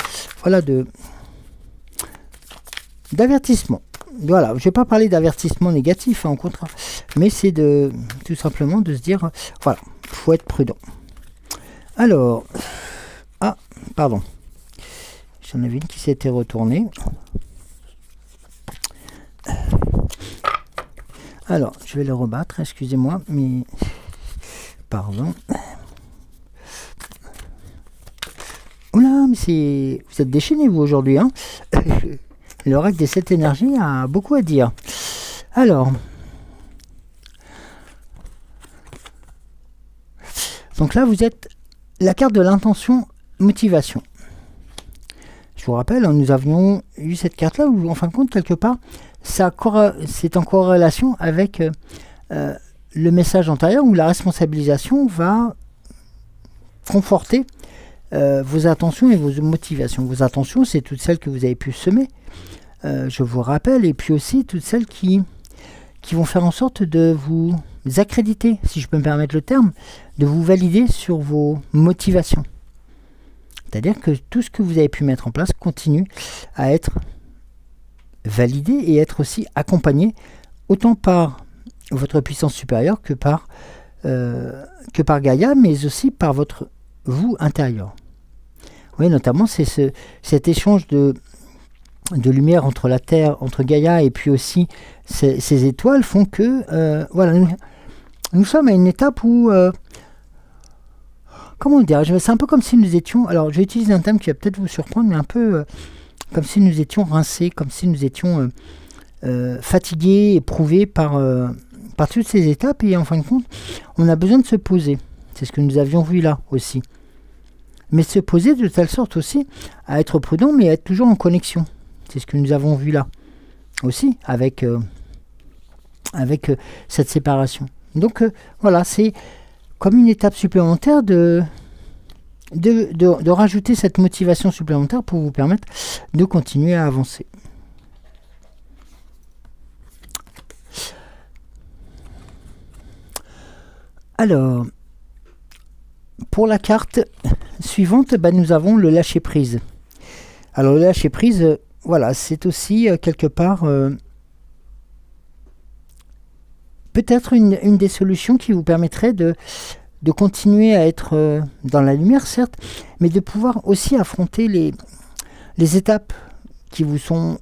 voilà, d'avertissement. Voilà, je ne vais pas parler d'avertissement négatif, en contraire, mais c'est tout simplement de se dire, voilà, il faut être prudent. Alors, ah, pardon, j'en avais une qui s'était retournée. Alors, je vais le rebattre, excusez-moi, mais, pardon. Oula, mais vous êtes déchaînés, vous, aujourd'hui, hein. L'oracle des 7 énergies a beaucoup à dire. Alors, donc là, vous êtes la carte de l'intention motivation. Je vous rappelle, nous avions eu cette carte-là où, en fin de compte, quelque part, c'est en corrélation avec le message antérieur où la responsabilisation va conforter vos intentions et vos motivations. Vos intentions, c'est toutes celles que vous avez pu semer, je vous rappelle, et puis aussi toutes celles qui vont faire en sorte de vous accréditer, si je peux me permettre le terme, de vous valider sur vos motivations. C'est-à-dire que tout ce que vous avez pu mettre en place continue à être validé et être aussi accompagné autant par votre puissance supérieure que par Gaïa, mais aussi par votre vous intérieur. Oui, notamment c'est cet échange de lumière entre la Terre, entre Gaïa et puis aussi ces étoiles font que voilà, nous sommes à une étape où comment dire, c'est un peu comme si nous étions, alors je vais utiliser un terme qui va peut-être vous surprendre, mais un peu comme si nous étions rincés, comme si nous étions fatigués, éprouvés par toutes ces étapes, et en fin de compte, on a besoin de se poser. C'est ce que nous avions vu là aussi. Mais se poser de telle sorte aussi à être prudent, mais à être toujours en connexion. C'est ce que nous avons vu là aussi, avec cette séparation. Donc voilà, c'est comme une étape supplémentaire de rajouter cette motivation supplémentaire pour vous permettre de continuer à avancer. Alors, pour la carte suivante, nous avons le lâcher-prise. Alors, le lâcher-prise, voilà, c'est aussi quelque part peut-être une des solutions qui vous permettrait de continuer à être dans la lumière, certes, mais de pouvoir aussi affronter les étapes qui vous sont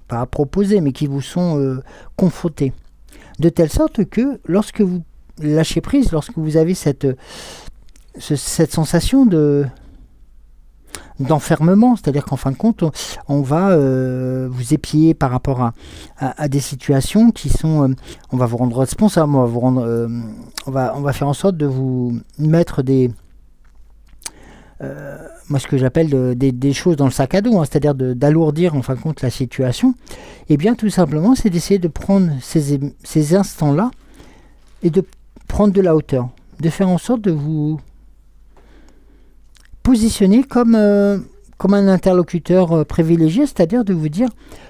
pas proposées, mais qui vous sont confrontées. De telle sorte que lorsque vous lâchez prise, lorsque vous avez cette sensation d'enfermement, c'est-à-dire qu'en fin de compte, on va vous épier par rapport à des situations qui sont, on va vous rendre responsable, on va faire en sorte de vous mettre moi ce que j'appelle des choses dans le sac à dos, hein, c'est-à-dire d'alourdir en fin de compte la situation. Et bien tout simplement, c'est d'essayer de prendre ces instants-là et de prendre de la hauteur, de faire en sorte de vous positionner comme un interlocuteur privilégié, c'est-à-dire de vous dire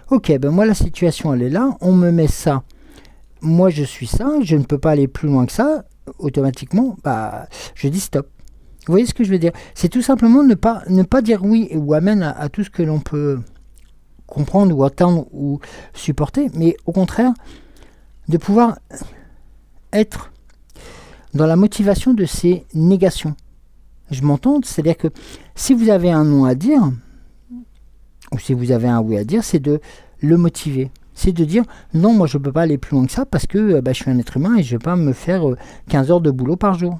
ok, moi la situation elle est là, on me met ça, moi je suis ça, je ne peux pas aller plus loin que ça, automatiquement je dis stop. Vous voyez ce que je veux dire? C'est tout simplement ne pas dire oui ou amen à tout ce que l'on peut comprendre ou attendre ou supporter, mais au contraire de pouvoir être dans la motivation de ces négations. Je m'entends, c'est-à-dire que si vous avez un non à dire, ou si vous avez un oui à dire, c'est de le motiver. C'est de dire, non, moi je ne peux pas aller plus loin que ça parce que je suis un être humain et je ne vais pas me faire 15 heures de boulot par jour.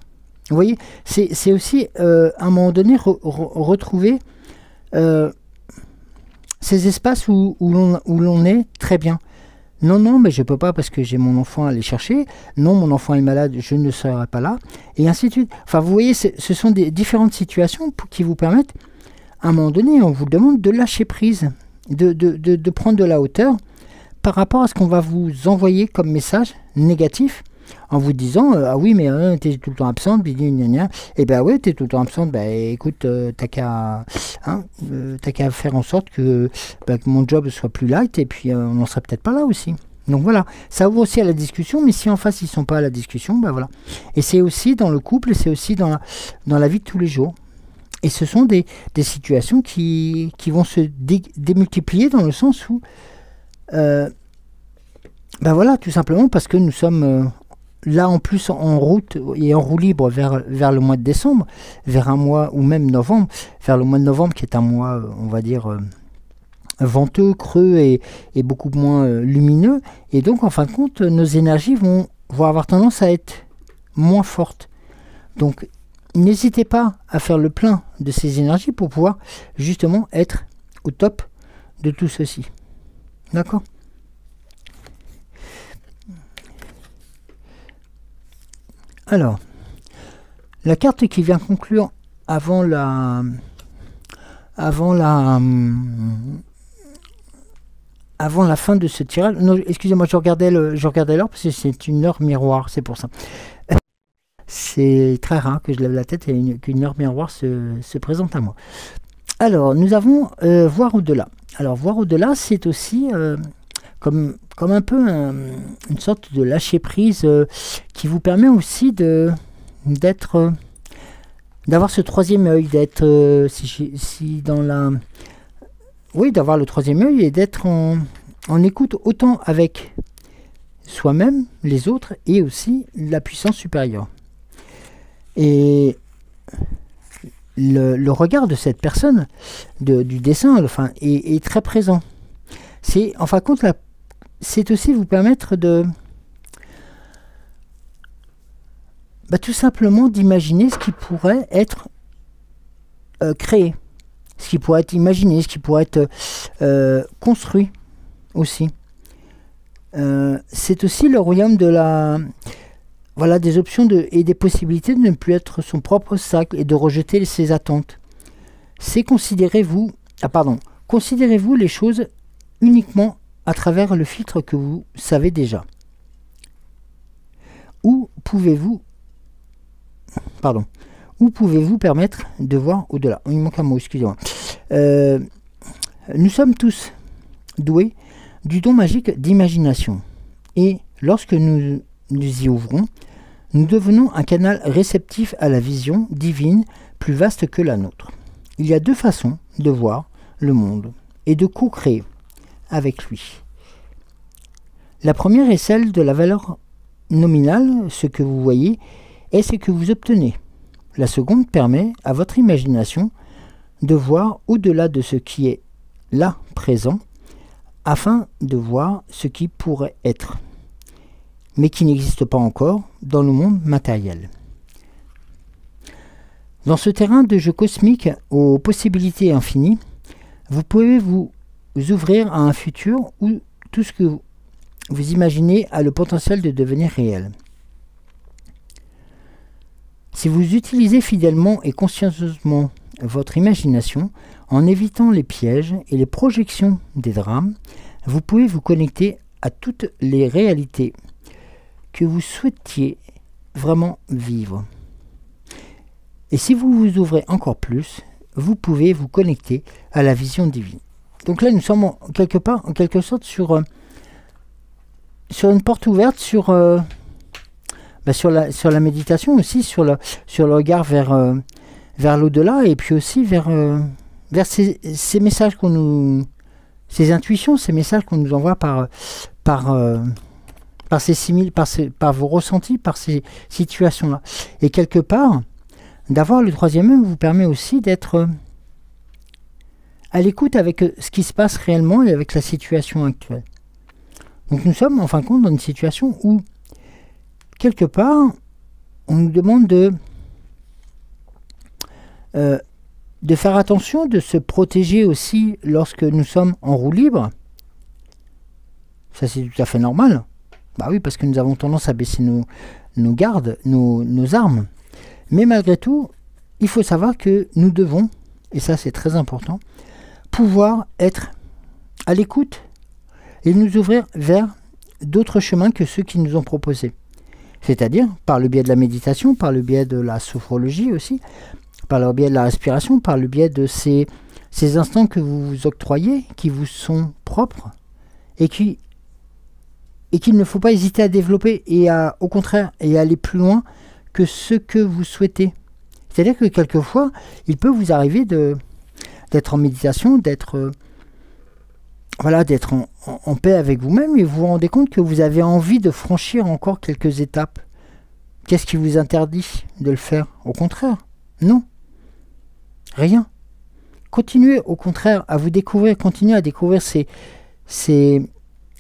Vous voyez, c'est aussi, à un moment donné, retrouver ces espaces où l'on est très bien. Non, mais je ne peux pas parce que j'ai mon enfant à aller chercher. Non, mon enfant est malade, je ne serai pas là. Et ainsi de suite. Enfin, vous voyez, ce sont des différentes situations qui vous permettent, à un moment donné, on vous demande de lâcher prise, de prendre de la hauteur par rapport à ce qu'on va vous envoyer comme message négatif en vous disant ah oui, mais tu es tout le temps absente, et ben ouais, tu es tout le temps absente, écoute, t'as qu'à faire en sorte que mon job soit plus light, et puis on n'en serait peut-être pas là aussi. Donc voilà, ça ouvre aussi à la discussion, mais si en face ils ne sont pas à la discussion, voilà. Et c'est aussi dans le couple, et c'est aussi dans la vie de tous les jours. et ce sont des situations qui vont se démultiplier dans le sens où, ben voilà, tout simplement parce que nous sommes là en plus en route et en roue libre vers le mois de décembre, vers un mois ou même novembre, vers le mois de novembre qui est un mois, on va dire, venteux, creux et beaucoup moins lumineux. Et donc, en fin de compte, nos énergies vont avoir tendance à être moins fortes. Donc, n'hésitez pas à faire le plein de ces énergies pour pouvoir justement être au top de tout ceci. D'accord ? Alors, la carte qui vient conclure avant la fin de ce tirage. Non, excusez-moi, je regardais l'heure parce que c'est une heure miroir, c'est pour ça. C'est très rare que je lève la tête et qu'une heure miroir se présente à moi. Alors, nous avons voir au-delà. Alors, voir au-delà, c'est aussi comme un peu une sorte de lâcher-prise qui vous permet aussi d'avoir ce troisième œil, d'être d'avoir le troisième œil et d'être en écoute autant avec soi-même, les autres et aussi la puissance supérieure. Et le regard de cette personne, du dessin, enfin, est très présent. C'est, en fin de compte, c'est aussi vous permettre de tout simplement d'imaginer ce qui pourrait être créé, ce qui pourrait être imaginé, ce qui pourrait être construit aussi. C'est aussi le royaume de des options et des possibilités de ne plus être son propre sac et de rejeter ses attentes. C'est considérez-vous les choses uniquement à travers le filtre que vous savez déjà. Où pouvez-vous permettre de voir au-delà? Il manque un mot, excusez-moi. Nous sommes tous doués du don magique d'imagination. Et lorsque nous y ouvrons, nous devenons un canal réceptif à la vision divine plus vaste que la nôtre. Il y a deux façons de voir le monde et de co-créer avec lui. La première est celle de la valeur nominale, ce que vous voyez est ce que vous obtenez. La seconde permet à votre imagination de voir au-delà de ce qui est là présent, afin de voir ce qui pourrait être, mais qui n'existe pas encore dans le monde matériel. Dans ce terrain de jeu cosmique aux possibilités infinies, vous pouvez vous ouvrir à un futur où tout ce que vous imaginez a le potentiel de devenir réel. Si vous utilisez fidèlement et consciencieusement votre imagination, en évitant les pièges et les projections des drames, vous pouvez vous connecter à toutes les réalités que vous souhaitiez vraiment vivre. Et si vous vous ouvrez encore plus, vous pouvez vous connecter à la vision divine. Donc là, nous sommes en quelque sorte sur une porte ouverte sur la méditation aussi, sur le regard vers l'au-delà et puis aussi vers ces messages ces intuitions, ces messages qu'on nous envoie par vos ressentis, par ces situations-là. Et quelque part, d'avoir le troisième œil vous permet aussi d'être à l'écoute avec ce qui se passe réellement et avec la situation actuelle. Donc nous sommes en fin de compte dans une situation où, quelque part, on nous demande de faire attention, de se protéger aussi lorsque nous sommes en roue libre. Ça, c'est tout à fait normal. Bah oui, parce que nous avons tendance à baisser nos gardes, nos armes. Mais malgré tout, il faut savoir que nous devons, et ça c'est très important, pouvoir être à l'écoute et nous ouvrir vers d'autres chemins que ceux qui nous ont proposés. C'est-à-dire par le biais de la méditation, par le biais de la sophrologie aussi, par le biais de la respiration, par le biais de ces instants que vous vous octroyez, qui vous sont propres, et qu'il ne faut pas hésiter à développer, au contraire, et à aller plus loin que ce que vous souhaitez. C'est-à-dire que quelquefois, il peut vous arriver d'être en méditation, d'être en paix avec vous-même, et vous vous rendez compte que vous avez envie de franchir encore quelques étapes. Qu'est-ce qui vous interdit de le faire? Au contraire, non. Rien. Continuez au contraire à vous découvrir, continuez à découvrir ces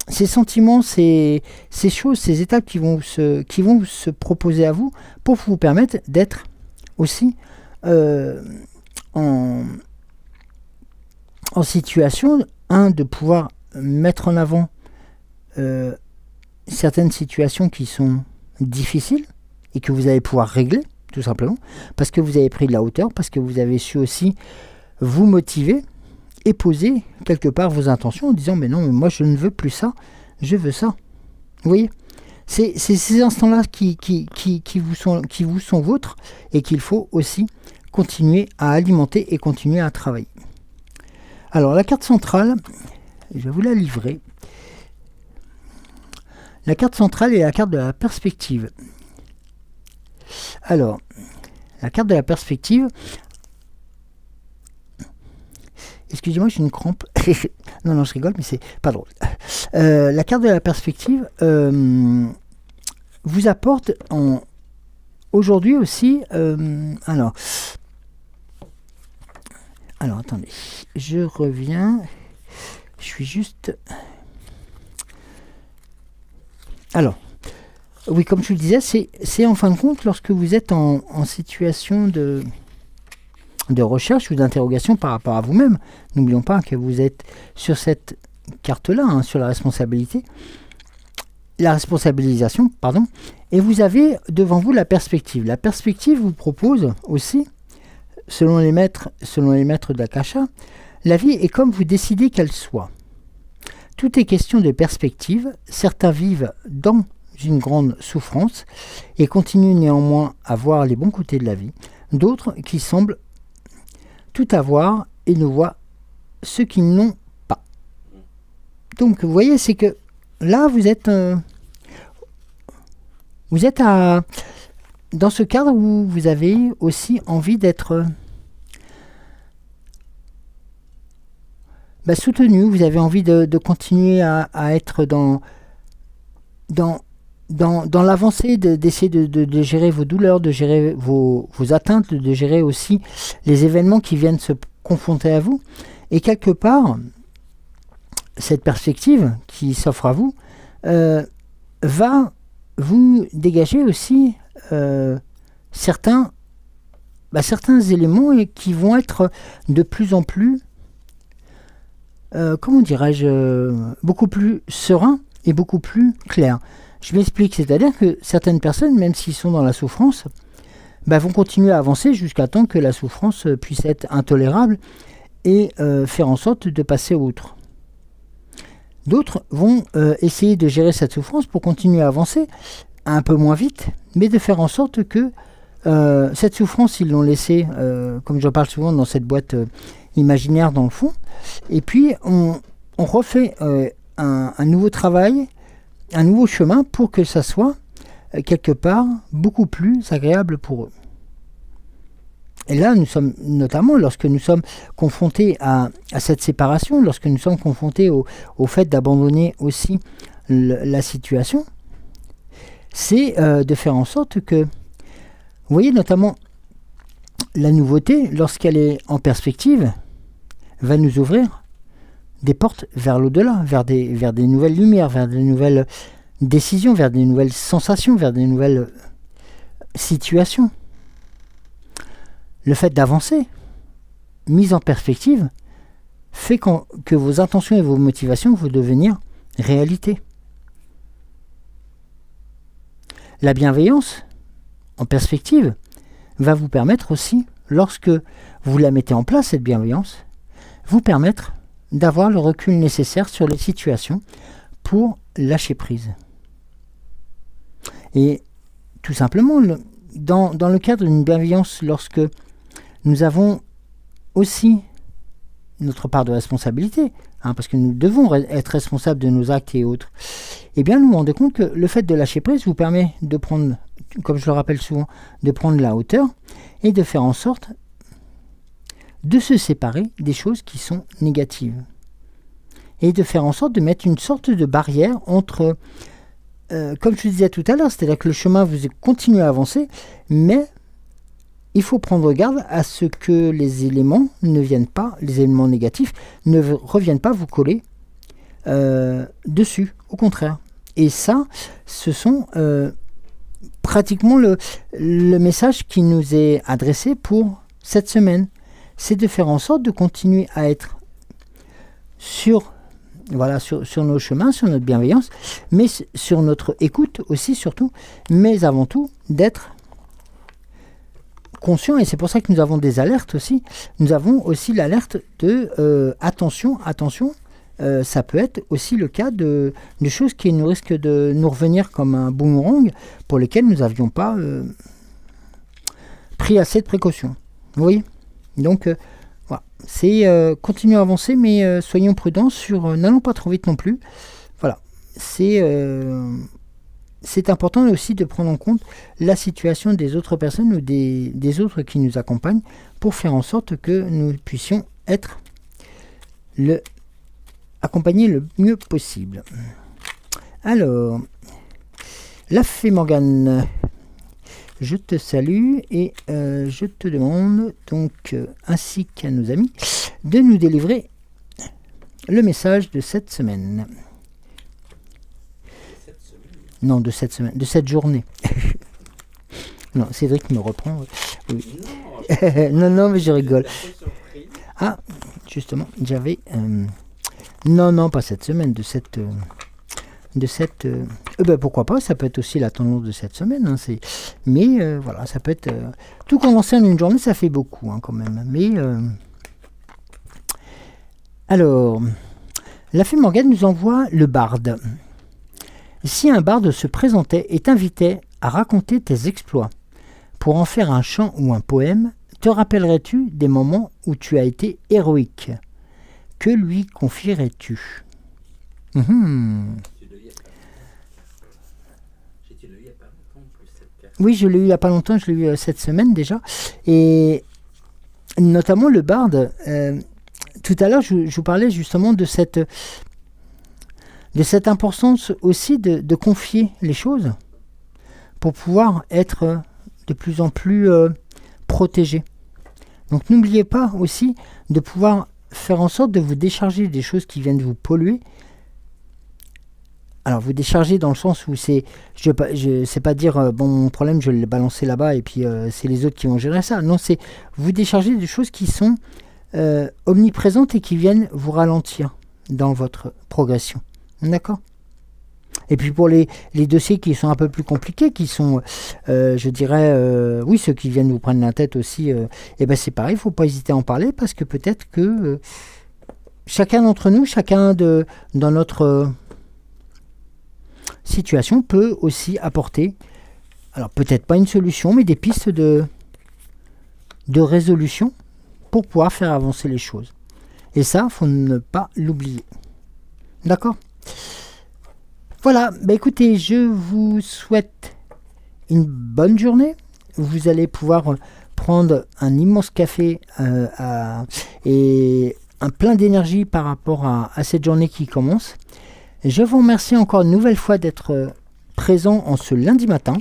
sentiments, ces choses, ces étapes qui vont se proposer à vous pour vous permettre d'être aussi en situation, de pouvoir mettre en avant certaines situations qui sont difficiles et que vous allez pouvoir régler, tout simplement, parce que vous avez pris de la hauteur, parce que vous avez su aussi vous motiver et poser quelque part vos intentions en disant mais non, mais moi je ne veux plus ça, je veux ça. Vous voyez, c'est ces instants-là qui vous sont vôtres et qu'il faut aussi continuer à alimenter et continuer à travailler. Alors la carte centrale, je vais vous la livrer. La carte centrale est la carte de la perspective. Alors, la carte de la perspective, excusez-moi, j'ai une crampe. non, je rigole, mais c'est pas drôle. La carte de la perspective vous apporte aujourd'hui aussi... alors, attendez, je reviens. Je suis juste... Alors, oui, comme je vous le disais, c'est en fin de compte lorsque vous êtes en situation de recherche ou d'interrogation par rapport à vous-même. N'oublions pas que vous êtes sur cette carte-là, sur la responsabilisation, pardon, et vous avez devant vous la perspective. La perspective vous propose aussi, selon les maîtres de l'Akasha, la vie est comme vous décidez qu'elle soit. Tout est question de perspective. Certains vivent dans une grande souffrance et continuent néanmoins à voir les bons côtés de la vie. D'autres qui semblent tout avoir et ne voient ce qu'ils n'ont pas. Donc vous voyez, c'est que là vous êtes dans ce cadre où vous avez aussi envie d'être soutenu, vous avez envie de continuer à être dans l'avancée, d'essayer de gérer vos douleurs, de gérer vos atteintes, de gérer aussi les événements qui viennent se confronter à vous. Et quelque part, cette perspective qui s'offre à vous va vous dégager aussi certains éléments qui vont être de plus en plus, comment dirais-je, beaucoup plus sereins et beaucoup plus clairs. Je m'explique, c'est-à-dire que certaines personnes, même s'ils sont dans la souffrance, vont continuer à avancer jusqu'à temps que la souffrance puisse être intolérable et faire en sorte de passer outre. D'autres vont essayer de gérer cette souffrance pour continuer à avancer un peu moins vite, mais de faire en sorte que cette souffrance, ils l'ont laissée, comme je parle souvent, dans cette boîte imaginaire dans le fond, et puis on refait un nouveau travail, un nouveau chemin pour que ça soit quelque part beaucoup plus agréable pour eux. Et là, nous sommes notamment, lorsque nous sommes confrontés à cette séparation, lorsque nous sommes confrontés au fait d'abandonner aussi la situation, c'est de faire en sorte que, vous voyez notamment, la nouveauté, lorsqu'elle est en perspective, va nous ouvrir des portes vers l'au-delà, vers des nouvelles lumières, vers des nouvelles décisions, vers des nouvelles sensations, vers des nouvelles situations. Le fait d'avancer, mise en perspective, fait que vos intentions et vos motivations vont devenir réalité. La bienveillance, en perspective, va vous permettre aussi, lorsque vous la mettez en place, cette bienveillance, vous permettre d'avoir le recul nécessaire sur les situations pour lâcher prise. Et tout simplement, dans le cadre d'une bienveillance, lorsque nous avons aussi notre part de responsabilité, hein, parce que nous devons être responsables de nos actes et autres, eh bien, nous nous rendons compte que le fait de lâcher prise vous permet de prendre, comme je le rappelle souvent, de prendre la hauteur et de faire en sorte de se séparer des choses qui sont négatives. Et de faire en sorte de mettre une sorte de barrière entre, comme je disais tout à l'heure, c'est-à-dire que le chemin, vous continuez à avancer, mais il faut prendre garde à ce que les éléments ne viennent pas, les éléments négatifs, ne reviennent pas vous coller dessus, au contraire. Et ça, ce sont pratiquement le message qui nous est adressé pour cette semaine. C'est de faire en sorte de continuer à être sur nos chemins, sur notre bienveillance, mais sur notre écoute aussi, surtout, mais avant tout, d'être conscient, et c'est pour ça que nous avons des alertes aussi. Nous avons aussi l'alerte de attention, ça peut être aussi le cas de choses qui nous risquent de nous revenir comme un boomerang pour lesquelles nous n'avions pas pris assez de précautions. Vous voyez ? Donc, voilà. C'est continuer à avancer, mais soyons prudents n'allons pas trop vite non plus. Voilà. C'est important aussi de prendre en compte la situation des autres personnes ou des autres qui nous accompagnent pour faire en sorte que nous puissions être accompagnés le mieux possible. Alors, la fée Morgane, je te salue et je te demande donc, ainsi qu'à nos amis, de nous délivrer le message de cette semaine. Non, de cette semaine, de cette journée. Non, Cédric me reprend. Oui. Non, mais je rigole. Ah, justement, j'avais... Non, pas cette semaine, pourquoi pas, ça peut être aussi la tendance de cette semaine. Hein, mais voilà, ça peut être... tout condenser en une journée, ça fait beaucoup hein, quand même. Mais... Alors, la fée Morgane nous envoie le barde. Si un barde se présentait et t'invitait à raconter tes exploits pour en faire un chant ou un poème, te rappellerais-tu des moments où tu as été héroïque? Que lui confierais-tu? Oui, je l'ai eu il n'y a pas longtemps, je l'ai eu cette semaine déjà. Et notamment le barde, tout à l'heure je vous parlais justement de cette importance aussi de confier les choses pour pouvoir être de plus en plus protégé. Donc n'oubliez pas aussi de pouvoir faire en sorte de vous décharger des choses qui viennent vous polluer. Alors vous décharger dans le sens où c'est pas dire bon, mon problème je vais le balancer là-bas et puis c'est les autres qui vont gérer ça. Non, c'est vous décharger des choses qui sont omniprésentes et qui viennent vous ralentir dans votre progression. D'accord ? Et puis pour les dossiers qui sont un peu plus compliqués, qui sont, je dirais, oui, ceux qui viennent vous prendre la tête aussi, et ben c'est pareil, il ne faut pas hésiter à en parler parce que peut-être que chacun d'entre nous, dans notre situation peut aussi apporter, alors peut-être pas une solution, mais des pistes de résolution pour pouvoir faire avancer les choses. Et ça, il faut ne pas l'oublier. D'accord ? Voilà, bah écoutez, je vous souhaite une bonne journée. Vous allez pouvoir prendre un immense café et un plein d'énergie par rapport à cette journée qui commence. Je vous remercie encore une nouvelle fois d'être présent en ce lundi matin.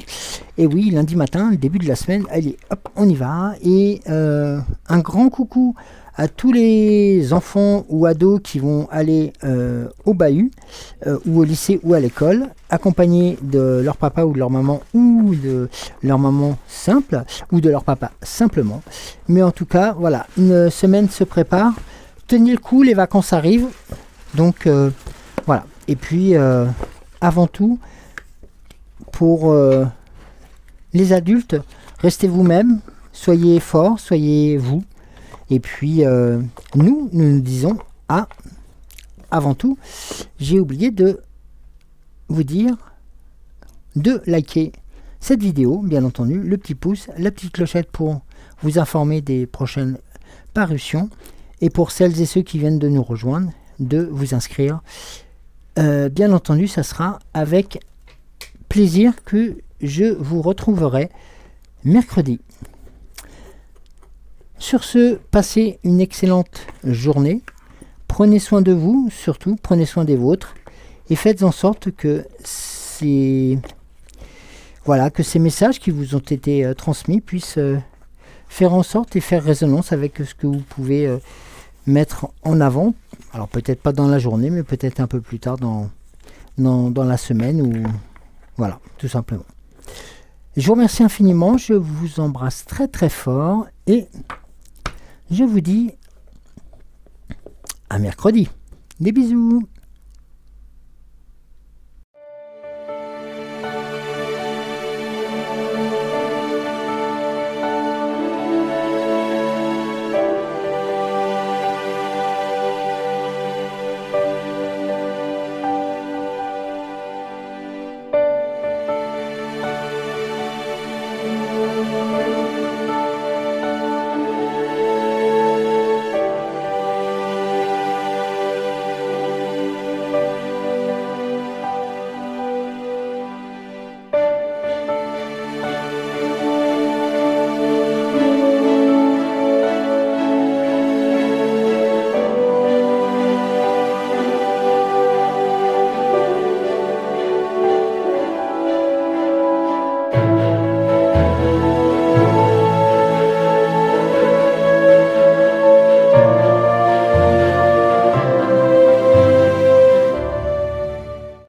Et oui, lundi matin, le début de la semaine, allez, hop, on y va. Et un grand coucou à tous les enfants ou ados qui vont aller au bahut ou au lycée ou à l'école, accompagnés de leur papa ou de leur maman ou de leur maman simple ou de leur papa simplement. Mais en tout cas, voilà, une semaine se prépare. Tenez le coup, les vacances arrivent. Donc voilà. Et puis avant tout, pour les adultes, restez vous-même, soyez forts, soyez vous. Et puis, nous disons, avant tout, j'ai oublié de vous dire de liker cette vidéo, bien entendu, le petit pouce, la petite clochette pour vous informer des prochaines parutions. Et pour celles et ceux qui viennent de nous rejoindre, de vous inscrire. Bien entendu, ça sera avec plaisir que je vous retrouverai mercredi. Sur ce, passez une excellente journée. Prenez soin de vous, surtout, prenez soin des vôtres. Et faites en sorte que ces messages qui vous ont été transmis puissent faire en sorte et faire résonance avec ce que vous pouvez mettre en avant. Alors peut-être pas dans la journée, mais peut-être un peu plus tard dans la semaine. Ou voilà, tout simplement. Je vous remercie infiniment, je vous embrasse très très fort et je vous dis à mercredi. Des bisous.